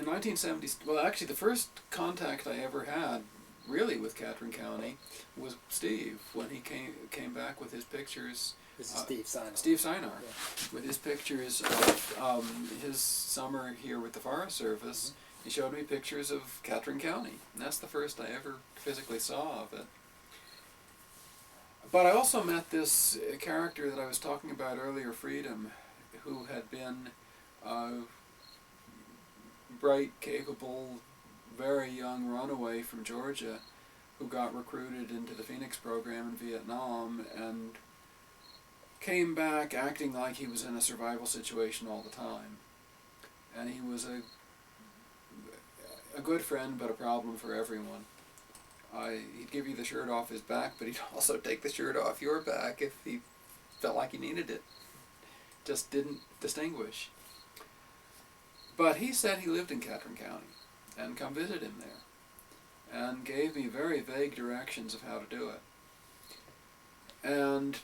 1970, well, actually, the first contact I ever had, really, with Catron County was Steve, when he came back with his pictures. This is Steve Sinar. Steve Sinar, yeah. with his pictures of his summer here with the Forest Service. He showed me pictures of Catron County, and that's the first I ever physically saw of it. But I also met this character that I was talking about earlier, Freedom, who had been bright, capable, very young runaway from Georgia who got recruited into the Phoenix program in Vietnam and came back acting like he was in a survival situation all the time. And he was a good friend, but a problem for everyone. He'd give you the shirt off his back, but he'd also take the shirt off your back if he felt like he needed it. Just didn't distinguish. But he said he lived in Catron County, and come visit him there, and gave me very vague directions of how to do it. And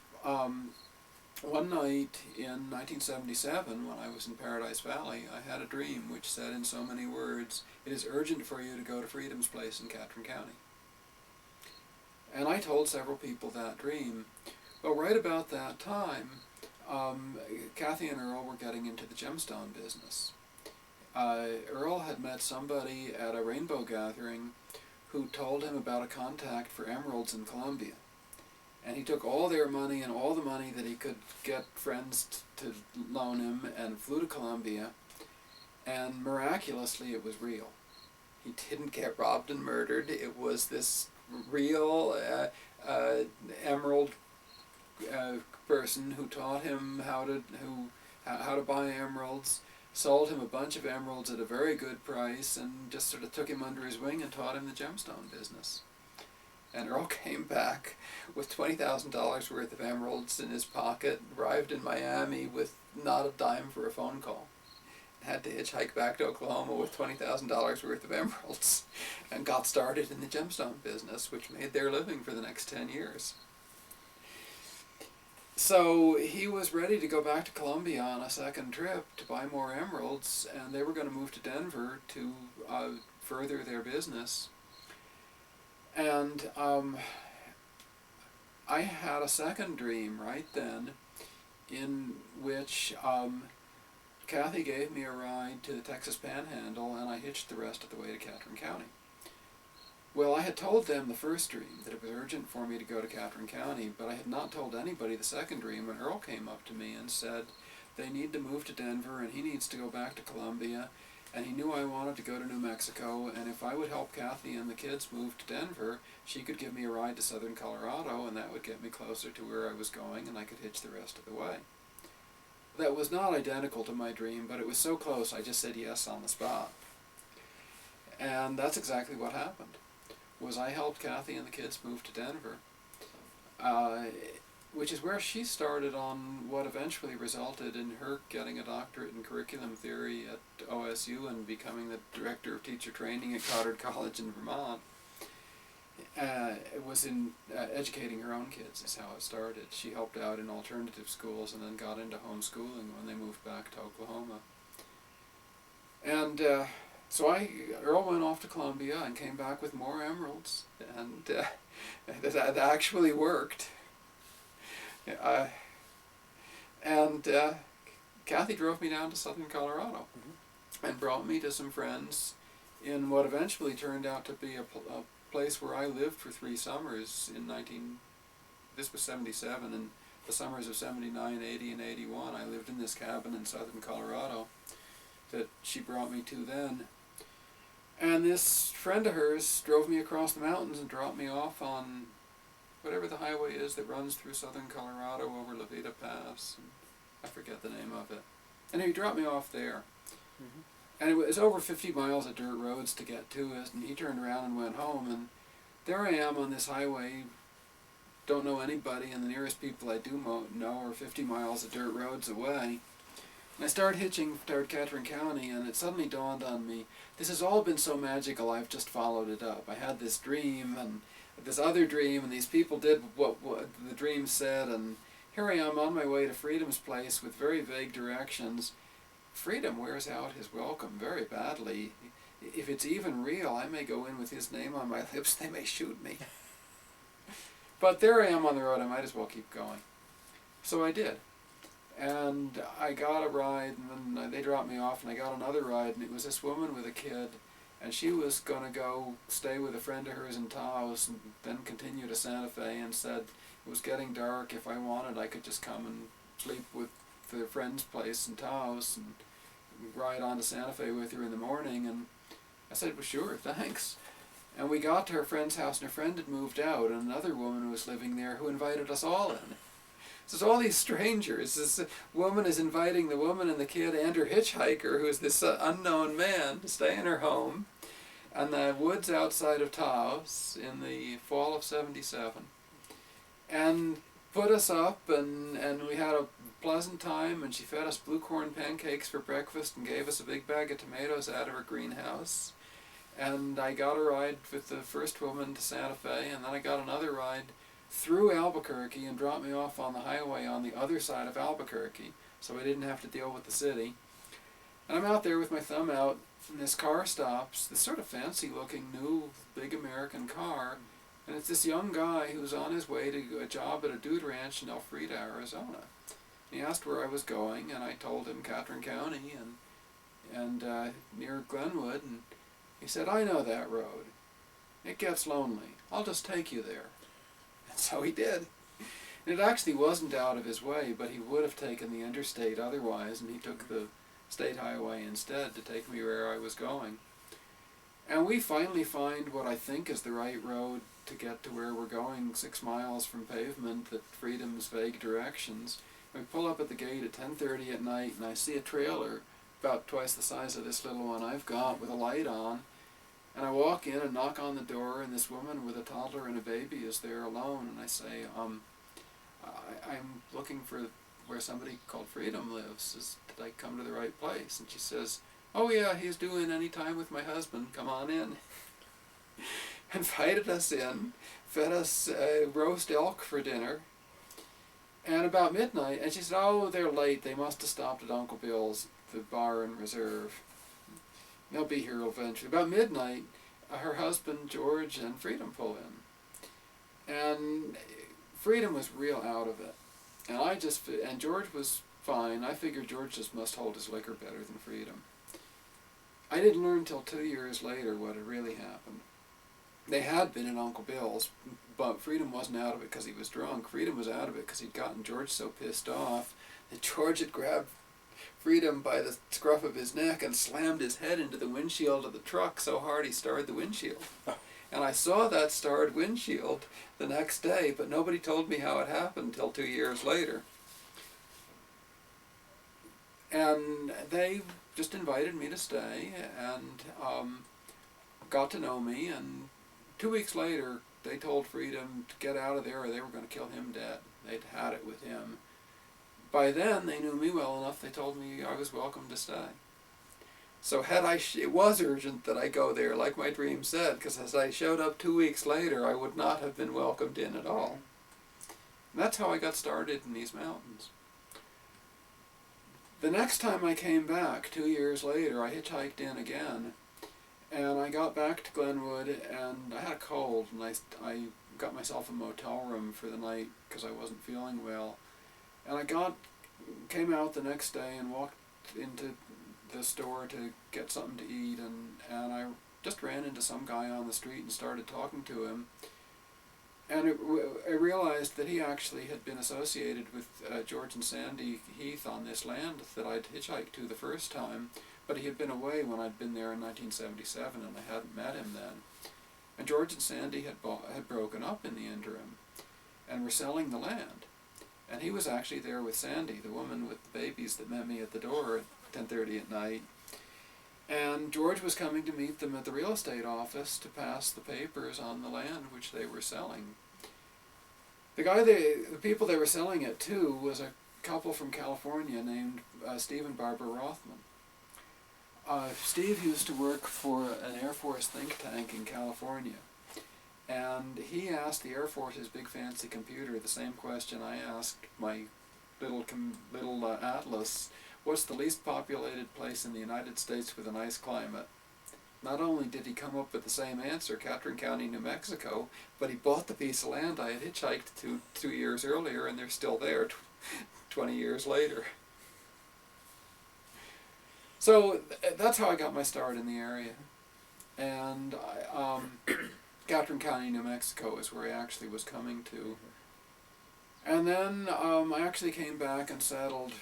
one night in 1977, when I was in Paradise Valley, I had a dream which said in so many words, "It is urgent for you to go to Freedom's Place in Catron County." And I told several people that dream. Well, right about that time, Kathy and Earl were getting into the gemstone business. Earl had met somebody at a rainbow gathering who told him about a contact for emeralds in Colombia. And he took all their money and all the money that he could get friends to loan him and flew to Colombia, and miraculously it was real. He didn't get robbed and murdered. It was this real emerald person who taught him how to buy emeralds, sold him a bunch of emeralds at a very good price, and just sort of took him under his wing and taught him the gemstone business. And Earl came back with $20,000 worth of emeralds in his pocket, arrived in Miami with not a dime for a phone call. Had to hitchhike back to Oklahoma with $20,000 worth of emeralds, and got started in the gemstone business, which made their living for the next 10 years. So he was ready to go back to Colombia on a second trip to buy more emeralds, and they were going to move to Denver to further their business. And I had a second dream right then, in which Kathy gave me a ride to the Texas Panhandle, and I hitched the rest of the way to Catron County. Well, I had told them the first dream that it was urgent for me to go to Catron County, but I had not told anybody the second dream when Earl came up to me and said they need to move to Denver and he needs to go back to Colombia, and he knew I wanted to go to New Mexico, and if I would help Kathy and the kids move to Denver, she could give me a ride to southern Colorado, and that would get me closer to where I was going, and I could hitch the rest of the way. That was not identical to my dream, but it was so close I just said yes on the spot. And that's exactly what happened, was I helped Kathy and the kids move to Denver, which is where she started on what eventually resulted in her getting a doctorate in curriculum theory at OSU and becoming the director of teacher training at Goddard College in Vermont. It was in educating her own kids is how it started. She helped out in alternative schools and then got into homeschooling when they moved back to Oklahoma. And so Earl went off to Columbia and came back with more emeralds, and that actually worked. And Kathy drove me down to southern Colorado and brought me to some friends in what eventually turned out to be a place where I lived for 3 summers this was 77, and the summers of 79, 80, and 81, I lived in this cabin in southern Colorado that she brought me to then. And this friend of hers drove me across the mountains and dropped me off on whatever the highway is that runs through southern Colorado over La Vida Pass. And I forget the name of it. And he dropped me off there. Mm-hmm. And it was over 50 miles of dirt roads to get to it, and he turned around and went home, and there I am on this highway, don't know anybody, and the nearest people I do know are 50 miles of dirt roads away. And I started hitching toward Catron County, and it suddenly dawned on me, this has all been so magical, I've just followed it up. I had this dream, and this other dream, and these people did what the dream said, and here I am on my way to Freedom's Place with very vague directions. Freedom wears out his welcome very badly. If it's even real, I may go in with his name on my lips, they may shoot me. But there I am on the road, I might as well keep going. So I did. And I got a ride, and then they dropped me off, and I got another ride, and it was this woman with a kid, and she was going to go stay with a friend of hers in Taos, and then continue to Santa Fe, and said it was getting dark. If I wanted, I could just come and sleep with their friend's place in Taos, and ride on to Santa Fe with her in the morning. And I said, well, sure, thanks. And we got to her friend's house, and her friend had moved out, and another woman was living there who invited us all in. So it's all these strangers. This woman is inviting the woman and the kid and her hitchhiker, who is this unknown man, to stay in her home in the woods outside of Taos in the fall of 77. And put us up, and we had a pleasant time, and she fed us blue corn pancakes for breakfast and gave us a big bag of tomatoes out of her greenhouse. And I got a ride with the first woman to Santa Fe, and then I got another ride through Albuquerque and dropped me off on the highway on the other side of Albuquerque, so I didn't have to deal with the city. And I'm out there with my thumb out, and this car stops, this sort of fancy-looking new big American car, and it's this young guy who's on his way to a job at a dude ranch in Elfrida, Arizona. He asked where I was going, and I told him Catron County and near Glenwood, and he said, "I know that road. It gets lonely. I'll just take you there." And so he did. And it actually wasn't out of his way, but he would have taken the interstate otherwise, and he took the state highway instead to take me where I was going. And we finally find what I think is the right road to get to where we're going, 6 miles from pavement that Freedom's vague directions. We pull up at the gate at 10:30 at night, and I see a trailer about twice the size of this little one I've got with a light on. And I walk in and knock on the door, and this woman with a toddler and a baby is there alone. And I say, I'm looking for where somebody called Freedom lives. Did I come to the right place? And she says, "Oh yeah, he's doing any time with my husband. Come on in." Invited us in, fed us roast elk for dinner. And about midnight, and she said, "Oh, they're late. They must have stopped at Uncle Bill's, the bar and reserve. They'll be here eventually." About midnight, her husband, George, and Freedom pull in. And Freedom was real out of it. And George was fine. I figured George just must hold his liquor better than Freedom. I didn't learn until 2 years later what had really happened. They had been at Uncle Bill's, but Freedom wasn't out of it because he was drunk. Freedom was out of it because he'd gotten George so pissed off that George had grabbed Freedom by the scruff of his neck and slammed his head into the windshield of the truck so hard he starred the windshield. And I saw that starred windshield the next day, but nobody told me how it happened until 2 years later. And they just invited me to stay and got to know me, and 2 weeks later they told Freedom to get out of there or they were going to kill him dead. They'd had it with him. By then they knew me well enough, they told me I was welcome to stay. So it was urgent that I go there, like my dream said, because as I showed up 2 weeks later, I would not have been welcomed in at all. And that's how I got started in these mountains. The next time I came back, 2 years later, I hitchhiked in again, and I got back to Glenwood, and I had a cold, and I got myself a motel room for the night because I wasn't feeling well. And I came out the next day and walked into the store to get something to eat, and I just ran into some guy on the street and started talking to him. And I realized that he actually had been associated with George and Sandy Heath on this land that I'd hitchhiked to the first time, but he had been away when I'd been there in 1977, and I hadn't met him then. And George and Sandy had broken up in the interim and were selling the land. And he was actually there with Sandy, the woman with the babies that met me at the door at 10:30 at night. And George was coming to meet them at the real estate office to pass the papers on the land which they were selling. The people they were selling it to was a couple from California named Steve and Barbara Rothman. Steve used to work for an Air Force think tank in California. And he asked the Air Force's big fancy computer the same question I asked my little atlas: what's the least populated place in the United States with a nice climate? Not only did he come up with the same answer, Catron County, New Mexico, but he bought the piece of land I had hitchhiked to 2 years earlier, and they're still there 20 years later. So that's how I got my start in the area. And Catron County, New Mexico is where I actually was coming to. And then I actually came back and settled.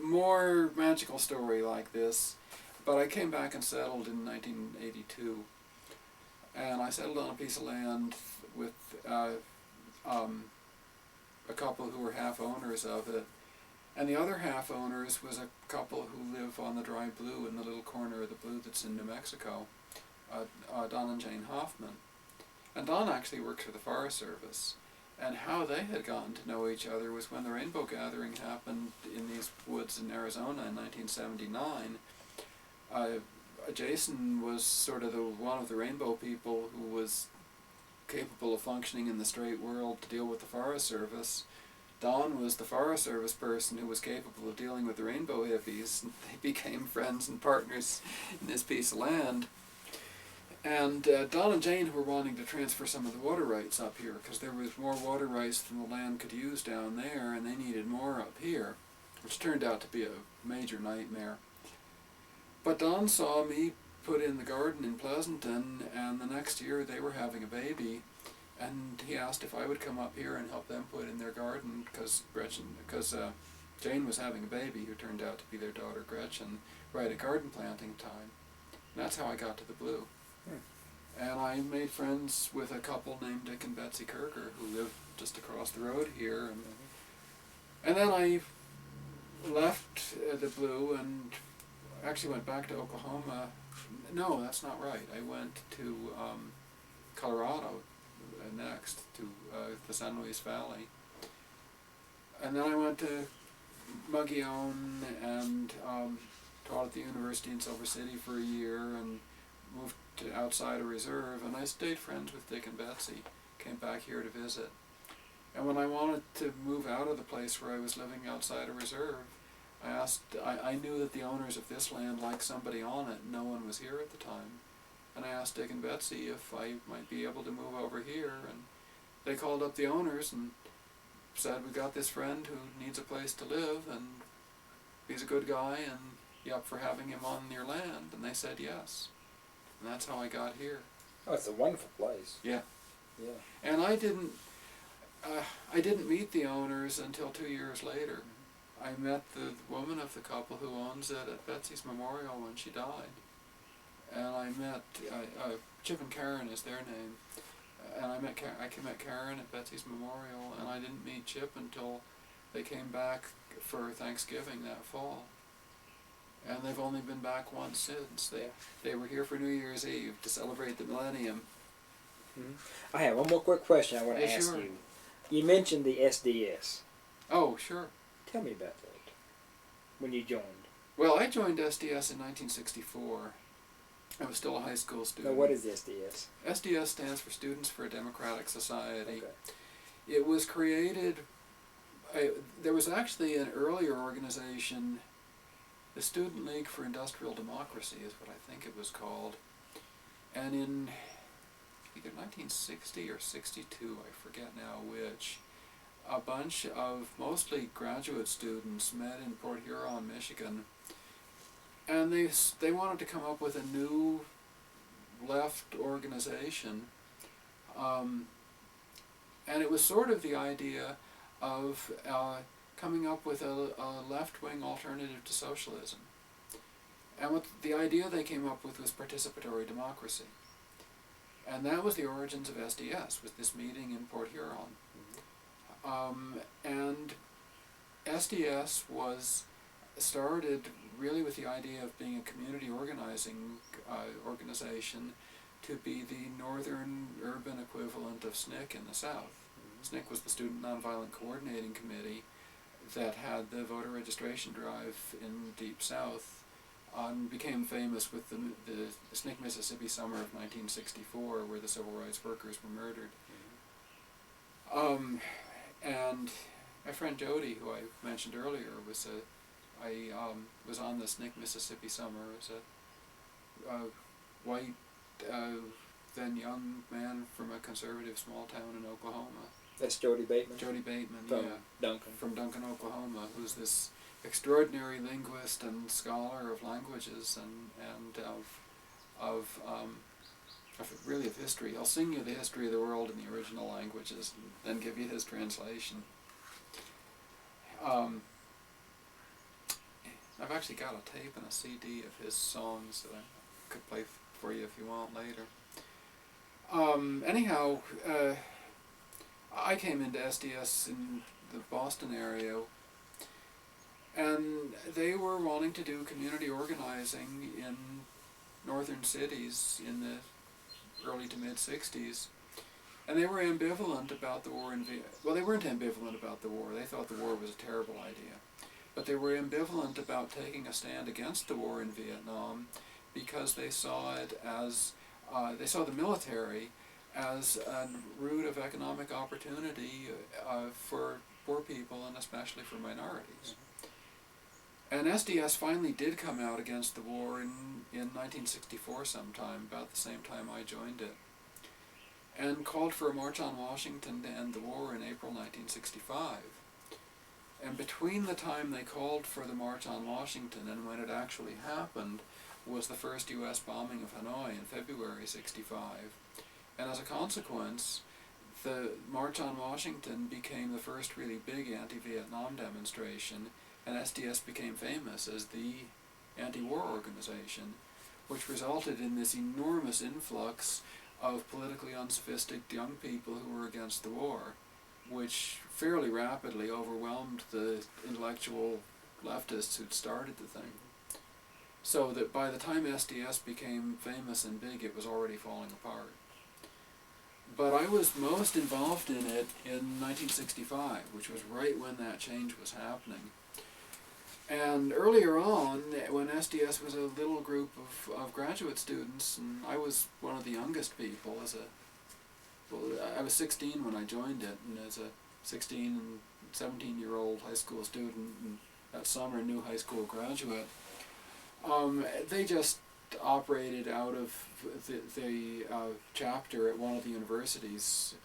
More magical story like this, but I came back and settled in 1982. And I settled on a piece of land with a couple who were half owners of it. And the other half owners was a couple who live on the Dry Blue in the little corner of the Blue that's in New Mexico. Don and Jane Hoffman. And Don actually works for the Forest Service. And how they had gotten to know each other was when the Rainbow Gathering happened in these woods in Arizona in 1979. Jason was sort of one of the Rainbow people who was capable of functioning in the straight world to deal with the Forest Service. Don was the Forest Service person who was capable of dealing with the rainbow hippies. They became friends and partners in this piece of land. And Don and Jane were wanting to transfer some of the water rights up here because there was more water rights than the land could use down there, and they needed more up here, which turned out to be a major nightmare. But Don saw me put in the garden in Pleasanton, and the next year they were having a baby, and he asked if I would come up here and help them put in their garden because Jane was having a baby who turned out to be their daughter Gretchen, right at garden planting time. And that's how I got to the Blue. And I made friends with a couple named Dick and Betsy Kirker who lived just across the road here. And then I left the Blue and actually went back to Oklahoma. No, that's not right. I went to Colorado next, to the San Luis Valley. And then I went to Mogollon and taught at the university in Silver City for a year and moved to outside a reserve, and I stayed friends with Dick and Betsy, came back here to visit. And when I wanted to move out of the place where I was living outside a reserve, I knew that the owners of this land liked somebody on it, no one was here at the time. And I asked Dick and Betsy if I might be able to move over here, and they called up the owners and said, "We got this friend who needs a place to live, and he's a good guy, and you up for having him on your land?" And they said yes. And that's how I got here. Oh, it's a wonderful place. Yeah. Yeah. And I didn't meet the owners until 2 years later. I met the woman of the couple who owns it at Betsy's memorial when she died. And I met, Chip and Karen is their name. And I met Karen at Betsy's memorial, and I didn't meet Chip until they came back for Thanksgiving that fall. And they've only been back once since. They were here for New Year's Eve to celebrate the millennium. I have one more quick question I want to ask sure. you. You mentioned the SDS. Oh, sure. Tell me about that, when you joined. Well, I joined SDS in 1964. I was still a high school student. Now, what is SDS? SDS stands for Students for a Democratic Society. Okay. It was created, there was actually an earlier organization, the Student League for Industrial Democracy is what I think it was called. And in either 1960 or 62, I forget now which, a bunch of mostly graduate students met in Port Huron, Michigan, and they wanted to come up with a new left organization, and it was sort of the idea of coming up with a left-wing alternative to socialism. And what the idea they came up with was participatory democracy. And that was the origins of SDS, was this meeting in Port Huron. And SDS was started really with the idea of being a community organizing organization to be the northern urban equivalent of SNCC in the South. SNCC was the Student Nonviolent Coordinating Committee that had the voter registration drive in Deep South, and became famous with the SNCC Mississippi Summer of 1964, where the civil rights workers were murdered. And my friend Jody, who I mentioned earlier, was on the SNCC Mississippi Summer as a white, then young man from a conservative small town in Oklahoma. That's Jody Bateman? Jody Bateman, from yeah. Duncan. From Duncan, Oklahoma, who's this extraordinary linguist and scholar of languages and really of history. He'll sing you the history of the world in the original languages and then give you his translation. I've actually got a tape and a CD of his songs that I could play for you if you want later. Anyhow, I came into SDS in the Boston area, and they were wanting to do community organizing in northern cities in the early to mid-60s. And they were ambivalent about the war in Vietnam. Well, they weren't ambivalent about the war. They thought the war was a terrible idea. But they were ambivalent about taking a stand against the war in Vietnam because they saw it as, they saw the military as a route of economic opportunity for poor people and especially for minorities. And SDS finally did come out against the war in 1964 sometime, about the same time I joined it, and called for a march on Washington to end the war in April 1965. And between the time they called for the March on Washington and when it actually happened was the first U.S. bombing of Hanoi in February '65. And as a consequence, the March on Washington became the first really big anti-Vietnam demonstration, and SDS became famous as the anti-war organization, which resulted in this enormous influx of politically unsophisticated young people who were against the war, which fairly rapidly overwhelmed the intellectual leftists who'd started the thing. So that by the time SDS became famous and big, it was already falling apart. But I was most involved in it in 1965, which was right when that change was happening. And earlier on, when SDS was a little group of graduate students, and I was one of the youngest people I was 16 when I joined it, and as a 16 and 17-year-old high school student, and that summer new high school graduate, they just operated out of the chapter at one of the universities,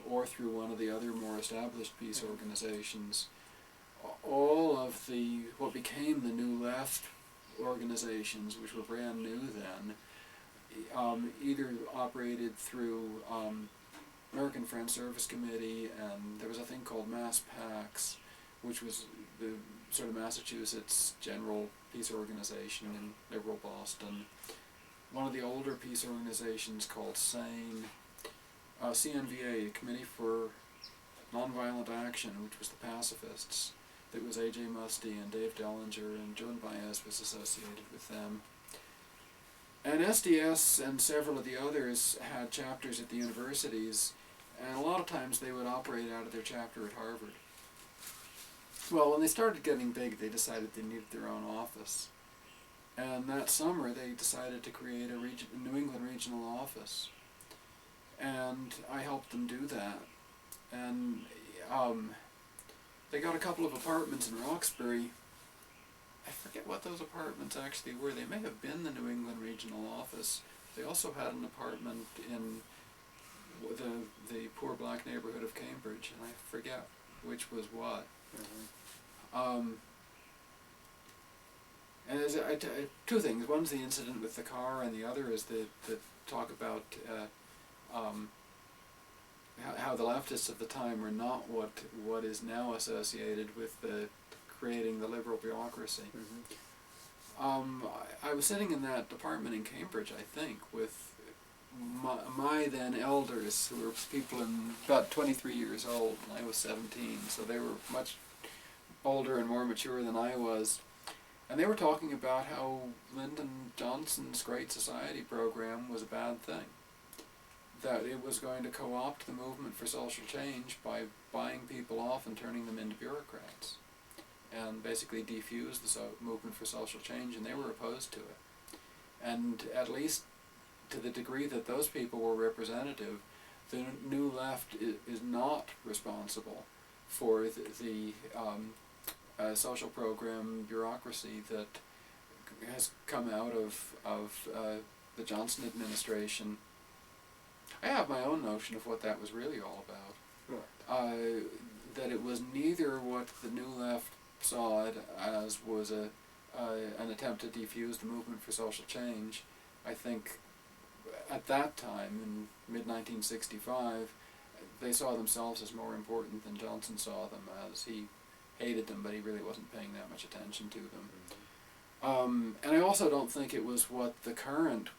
or through one of the other more established peace organizations. All of what became the New Left organizations, which were brand new then, either operated through American Friends Service Committee, and there was a thing called Mass PAX, which was the sort of Massachusetts general peace organization in liberal Boston. One of the older peace organizations called SANE, CNVA, Committee for Nonviolent Action, which was the pacifists. It was A.J. Musty and Dave Dellinger, and Joan Baez was associated with them. And SDS and several of the others had chapters at the universities, and a lot of times they would operate out of their chapter at Harvard. Well, when they started getting big, they decided they needed their own office. And that summer, they decided to create a New England regional office. And I helped them do that. And they got a couple of apartments in Roxbury. I forget what those apartments actually were. They may have been the New England regional office. They also had an apartment in the poor black neighborhood of Cambridge, and I forget which was what. And there's two things. One's the incident with the car, and the other is the talk about how the leftists of the time were not what is now associated with creating the liberal bureaucracy. I was sitting in that department in Cambridge, I think, with my then elders, who were people about 23 years old, and I was 17, so they were much older and more mature than I was. And they were talking about how Lyndon Johnson's Great Society program was a bad thing. That it was going to co-opt the movement for social change by buying people off and turning them into bureaucrats, and basically defuse the movement for social change, and they were opposed to it. And at least to the degree that those people were representative, the New Left is not responsible for the social program bureaucracy that has come out of the Johnson administration. I have my own notion of what that was really all about. Right. That it was neither what the New Left saw it as was an attempt to defuse the movement for social change. I think at that time, in mid-1965, they saw themselves as more important than Johnson saw them as. He hated them, but he really wasn't paying that much attention to them. And I also don't think it was what the current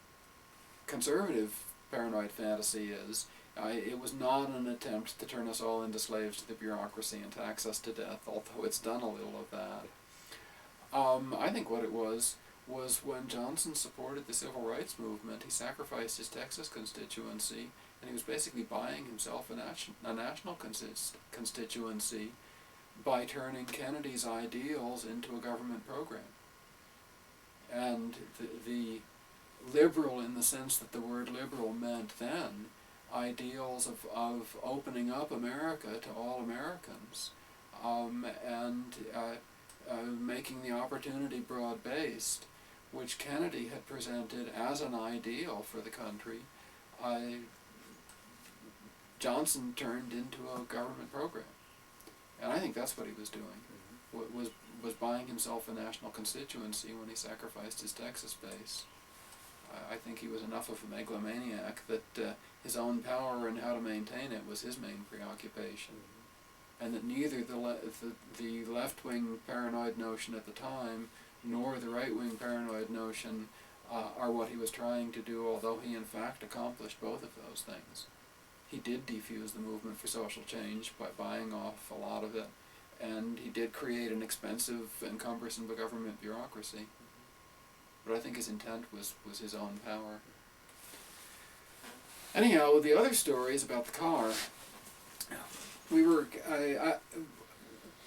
conservative paranoid fantasy is. It was not an attempt to turn us all into slaves to the bureaucracy and tax us to death, although it's done a little of that. I think what it was when Johnson supported the civil rights movement, he sacrificed his Texas constituency, and he was basically buying himself a national constituency by turning Kennedy's ideals into a government program. And the liberal, in the sense that the word liberal meant then, ideals of opening up America to all Americans, and making the opportunity broad-based, which Kennedy had presented as an ideal for the country. Johnson turned into a government program, and I think that's what he was doing. Was buying himself a national constituency when he sacrificed his Texas base. I think he was enough of a megalomaniac that his own power and how to maintain it was his main preoccupation, and that neither the left-wing paranoid notion at the time nor the right-wing paranoid notion are what he was trying to do, although he in fact accomplished both of those things. He did defuse the movement for social change by buying off a lot of it, and he did create an expensive and cumbersome government bureaucracy. But I think his intent was his own power. Anyhow, the other story is about the car.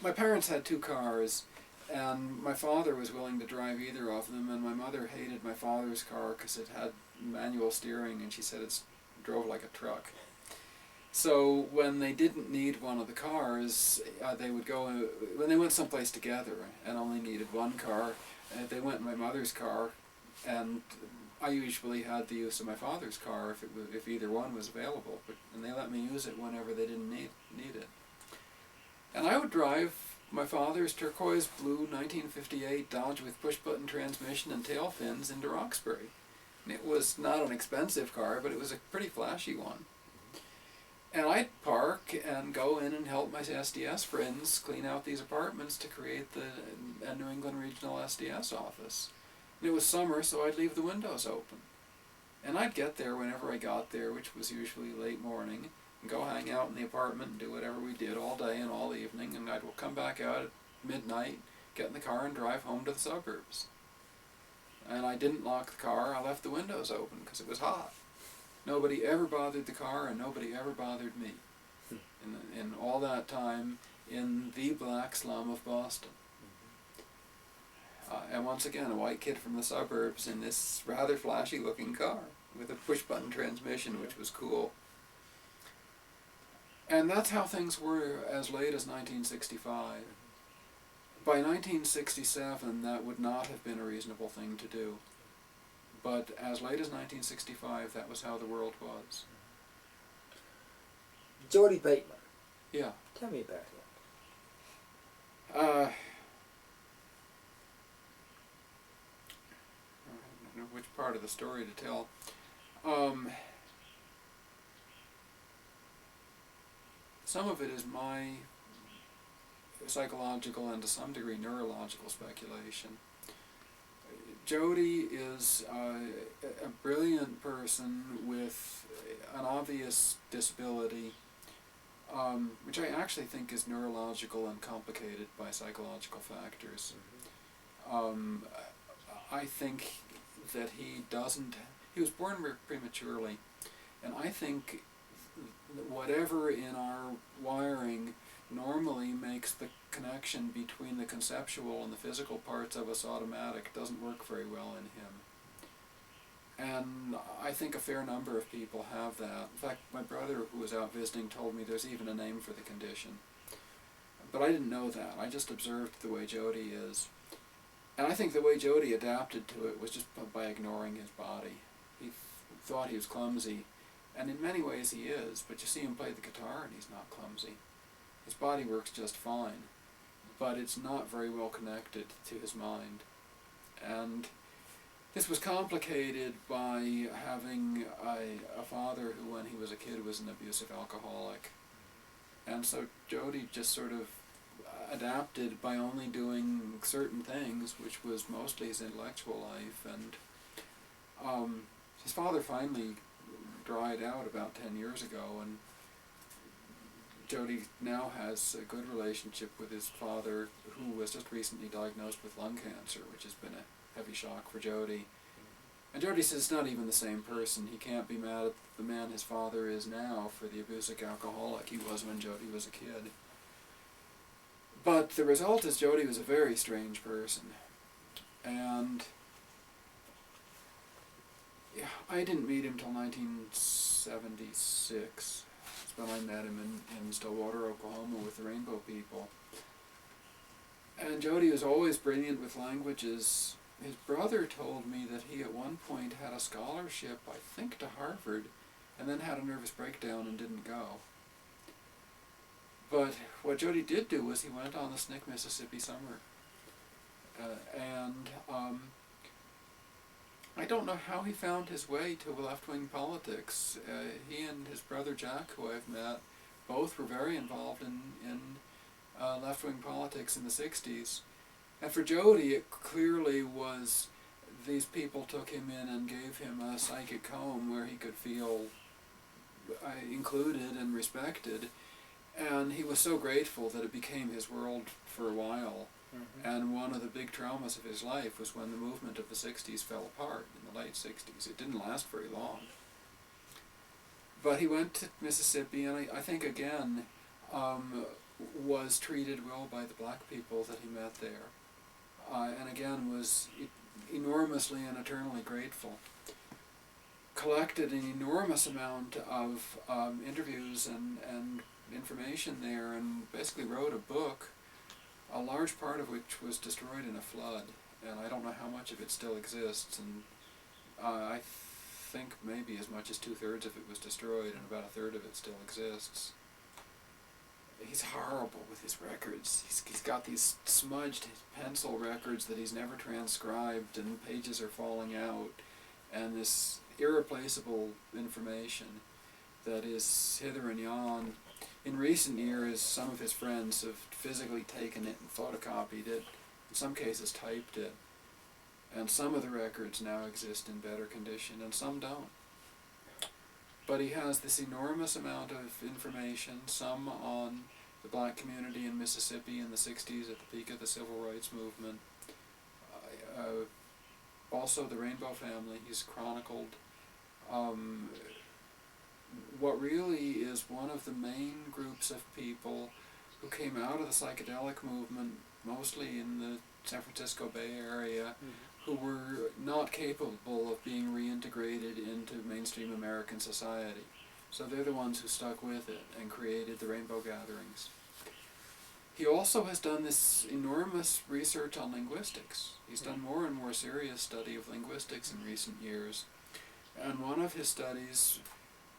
My parents had two cars, and my father was willing to drive either of them, and my mother hated my father's car because it had manual steering, and she said it drove like a truck. So when they didn't need one of the cars, they would go, when they went someplace together and only needed one car, they went in my mother's car, and I usually had the use of my father's car if either one was available, and they let me use it whenever they didn't need it. And I would drive my father's turquoise blue 1958 Dodge with push-button transmission and tail fins into Roxbury. And it was not an expensive car, but it was a pretty flashy one. And I'd park and go in and help my SDS friends clean out these apartments to create the New England Regional SDS office. And it was summer, so I'd leave the windows open. And I'd get there whenever I got there, which was usually late morning, and go hang out in the apartment and do whatever we did all day and all evening, and I'd come back out at midnight, get in the car and drive home to the suburbs. And I didn't lock the car, I left the windows open because it was hot. Nobody ever bothered the car, and nobody ever bothered me in all that time in the black slum of Boston. And once again, a white kid from the suburbs in this rather flashy-looking car with a push-button transmission, which was cool. And that's how things were as late as 1965. By 1967, that would not have been a reasonable thing to do. But as late as 1965, that was how the world was. Jody Bateman. Yeah. Tell me about him. I don't know which part of the story to tell. Some of it is my psychological and to some degree neurological speculation. Jody is a brilliant person with an obvious disability, which I actually think is neurological and complicated by psychological factors. I think that he was born prematurely, and I think whatever in our wiring normally makes the connection between the conceptual and the physical parts of us automatic doesn't work very well in him. And I think a fair number of people have that. In fact, my brother, who was out visiting, told me there's even a name for the condition. But I didn't know that. I just observed the way Jody is. And I think the way Jody adapted to it was just by ignoring his body. He thought he was clumsy, and in many ways he is, but you see him play the guitar and he's not clumsy. His body works just fine, but it's not very well connected to his mind. And this was complicated by having a father who, when he was a kid, was an abusive alcoholic. And so Jody just sort of adapted by only doing certain things, which was mostly his intellectual life. And his father finally dried out about 10 years ago, and Jody now has a good relationship with his father, who was just recently diagnosed with lung cancer, which has been a heavy shock for Jody. And Jody says it's not even the same person. He can't be mad at the man his father is now for the abusive alcoholic he was when Jody was a kid. But the result is Jody was a very strange person. And Yeah, I didn't meet him till 1976. That's when I met him in Stillwater, Oklahoma with the Rainbow People. And Jody was always brilliant with languages. His brother told me that he at one point had a scholarship, I think, to Harvard, and then had a nervous breakdown and didn't go. But what Jody did do was he went on the SNCC Mississippi summer. And I don't know how he found his way to left-wing politics. He and his brother Jack, who I've met, both were very involved in left-wing politics in the 60s. And for Jody, it clearly was these people took him in and gave him a psychic home where he could feel included and respected. And he was so grateful that it became his world for a while. Mm-hmm. And one of the big traumas of his life was when the movement of the 60s fell apart, in the late 60s. It didn't last very long. But he went to Mississippi, and I think, again, was treated well by the black people that he met there. And again, was enormously and eternally grateful. Collected an enormous amount of interviews and information there, and basically wrote a book, a large part of which was destroyed in a flood, and I don't know how much of it still exists, and I think maybe as much as 2/3 of it was destroyed, and about 1/3 of it still exists. He's horrible with his records. He's got these smudged pencil records that he's never transcribed, and pages are falling out, and this irreplaceable information that is hither and yon. In recent years, some of his friends have physically taken it and photocopied it, in some cases typed it, and some of the records now exist in better condition, and some don't. But he has this enormous amount of information, some on the black community in Mississippi in the 60s at the peak of the civil rights movement. Also the Rainbow family, he's chronicled. What really is one of the main groups of people who came out of the psychedelic movement, mostly in the San Francisco Bay Area, who were not capable of being reintegrated into mainstream American society. So they're the ones who stuck with it and created the Rainbow Gatherings. He also has done this enormous research on linguistics. He's done more and more serious study of linguistics in recent years. And one of his studies,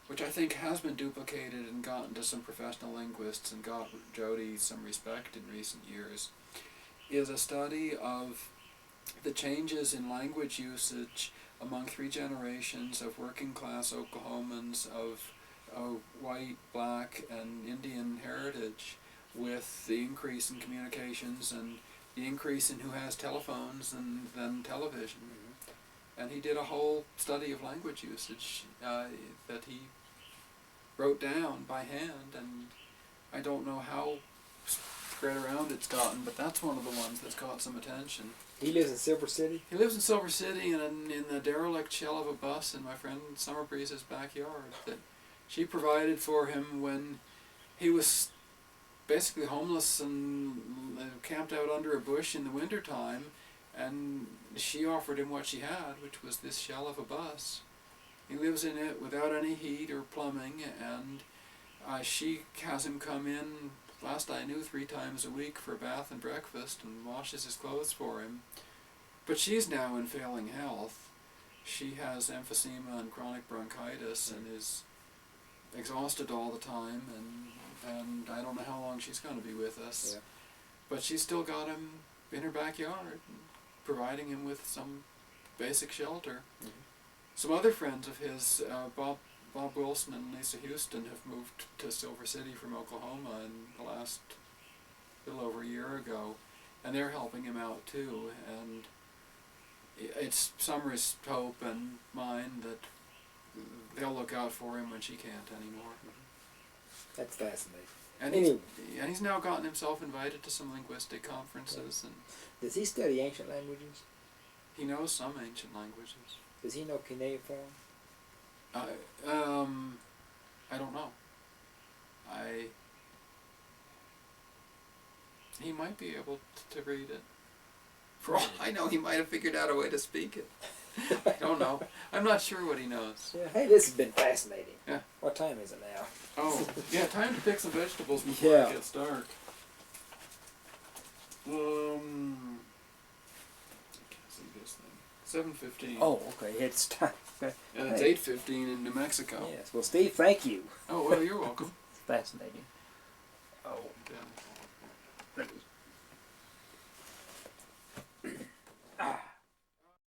which I think has been duplicated and gotten to some professional linguists and got Jody some respect in recent years, is a study of the changes in language usage among 3 generations of working class Oklahomans of white, black, and Indian heritage, with the increase in communications and the increase in who has telephones and then television. Mm-hmm. And he did a whole study of language usage that he wrote down by hand, and I don't know how spread around it's gotten, but that's one of the ones that's caught some attention. He lives in Silver City? He lives in Silver City in the derelict shell of a bus in my friend Summer Breeze's backyard that she provided for him when he was basically homeless and camped out under a bush in the wintertime, and she offered him what she had, which was this shell of a bus. He lives in it without any heat or plumbing, and she has him come in, last I knew, 3 times a week for a bath and breakfast, and washes his clothes for him. But she's now in failing health. She has emphysema and chronic bronchitis and is exhausted all the time, and I don't know how long she's going to be with us. Yeah. But she's still got him in her backyard, providing him with some basic shelter. Mm-hmm. Some other friends of his, Bob Wilson and Lisa Houston, have moved to Silver City from Oklahoma in the last little over a year ago, and they're helping him out too. And it's Summer's hope and mine that they'll look out for him when she can't anymore. That's fascinating. And he's now gotten himself invited to some linguistic conferences. And does he study ancient languages? He knows some ancient languages. Does he know cuneiform? I don't know. He might be able to read it. For all I know, he might have figured out a way to speak it. I don't know. I'm not sure what he knows. Yeah. Hey, this has been fascinating. Yeah. What time is it now? Oh, yeah, time to pick some vegetables before Yeah. it gets dark. I can't see this thing. 7:15. Oh, okay. It's time. And it's Hey. 8:15 in New Mexico. Yes. Well, Steve, thank you. Oh, well, you're welcome. Fascinating. Oh. Yeah.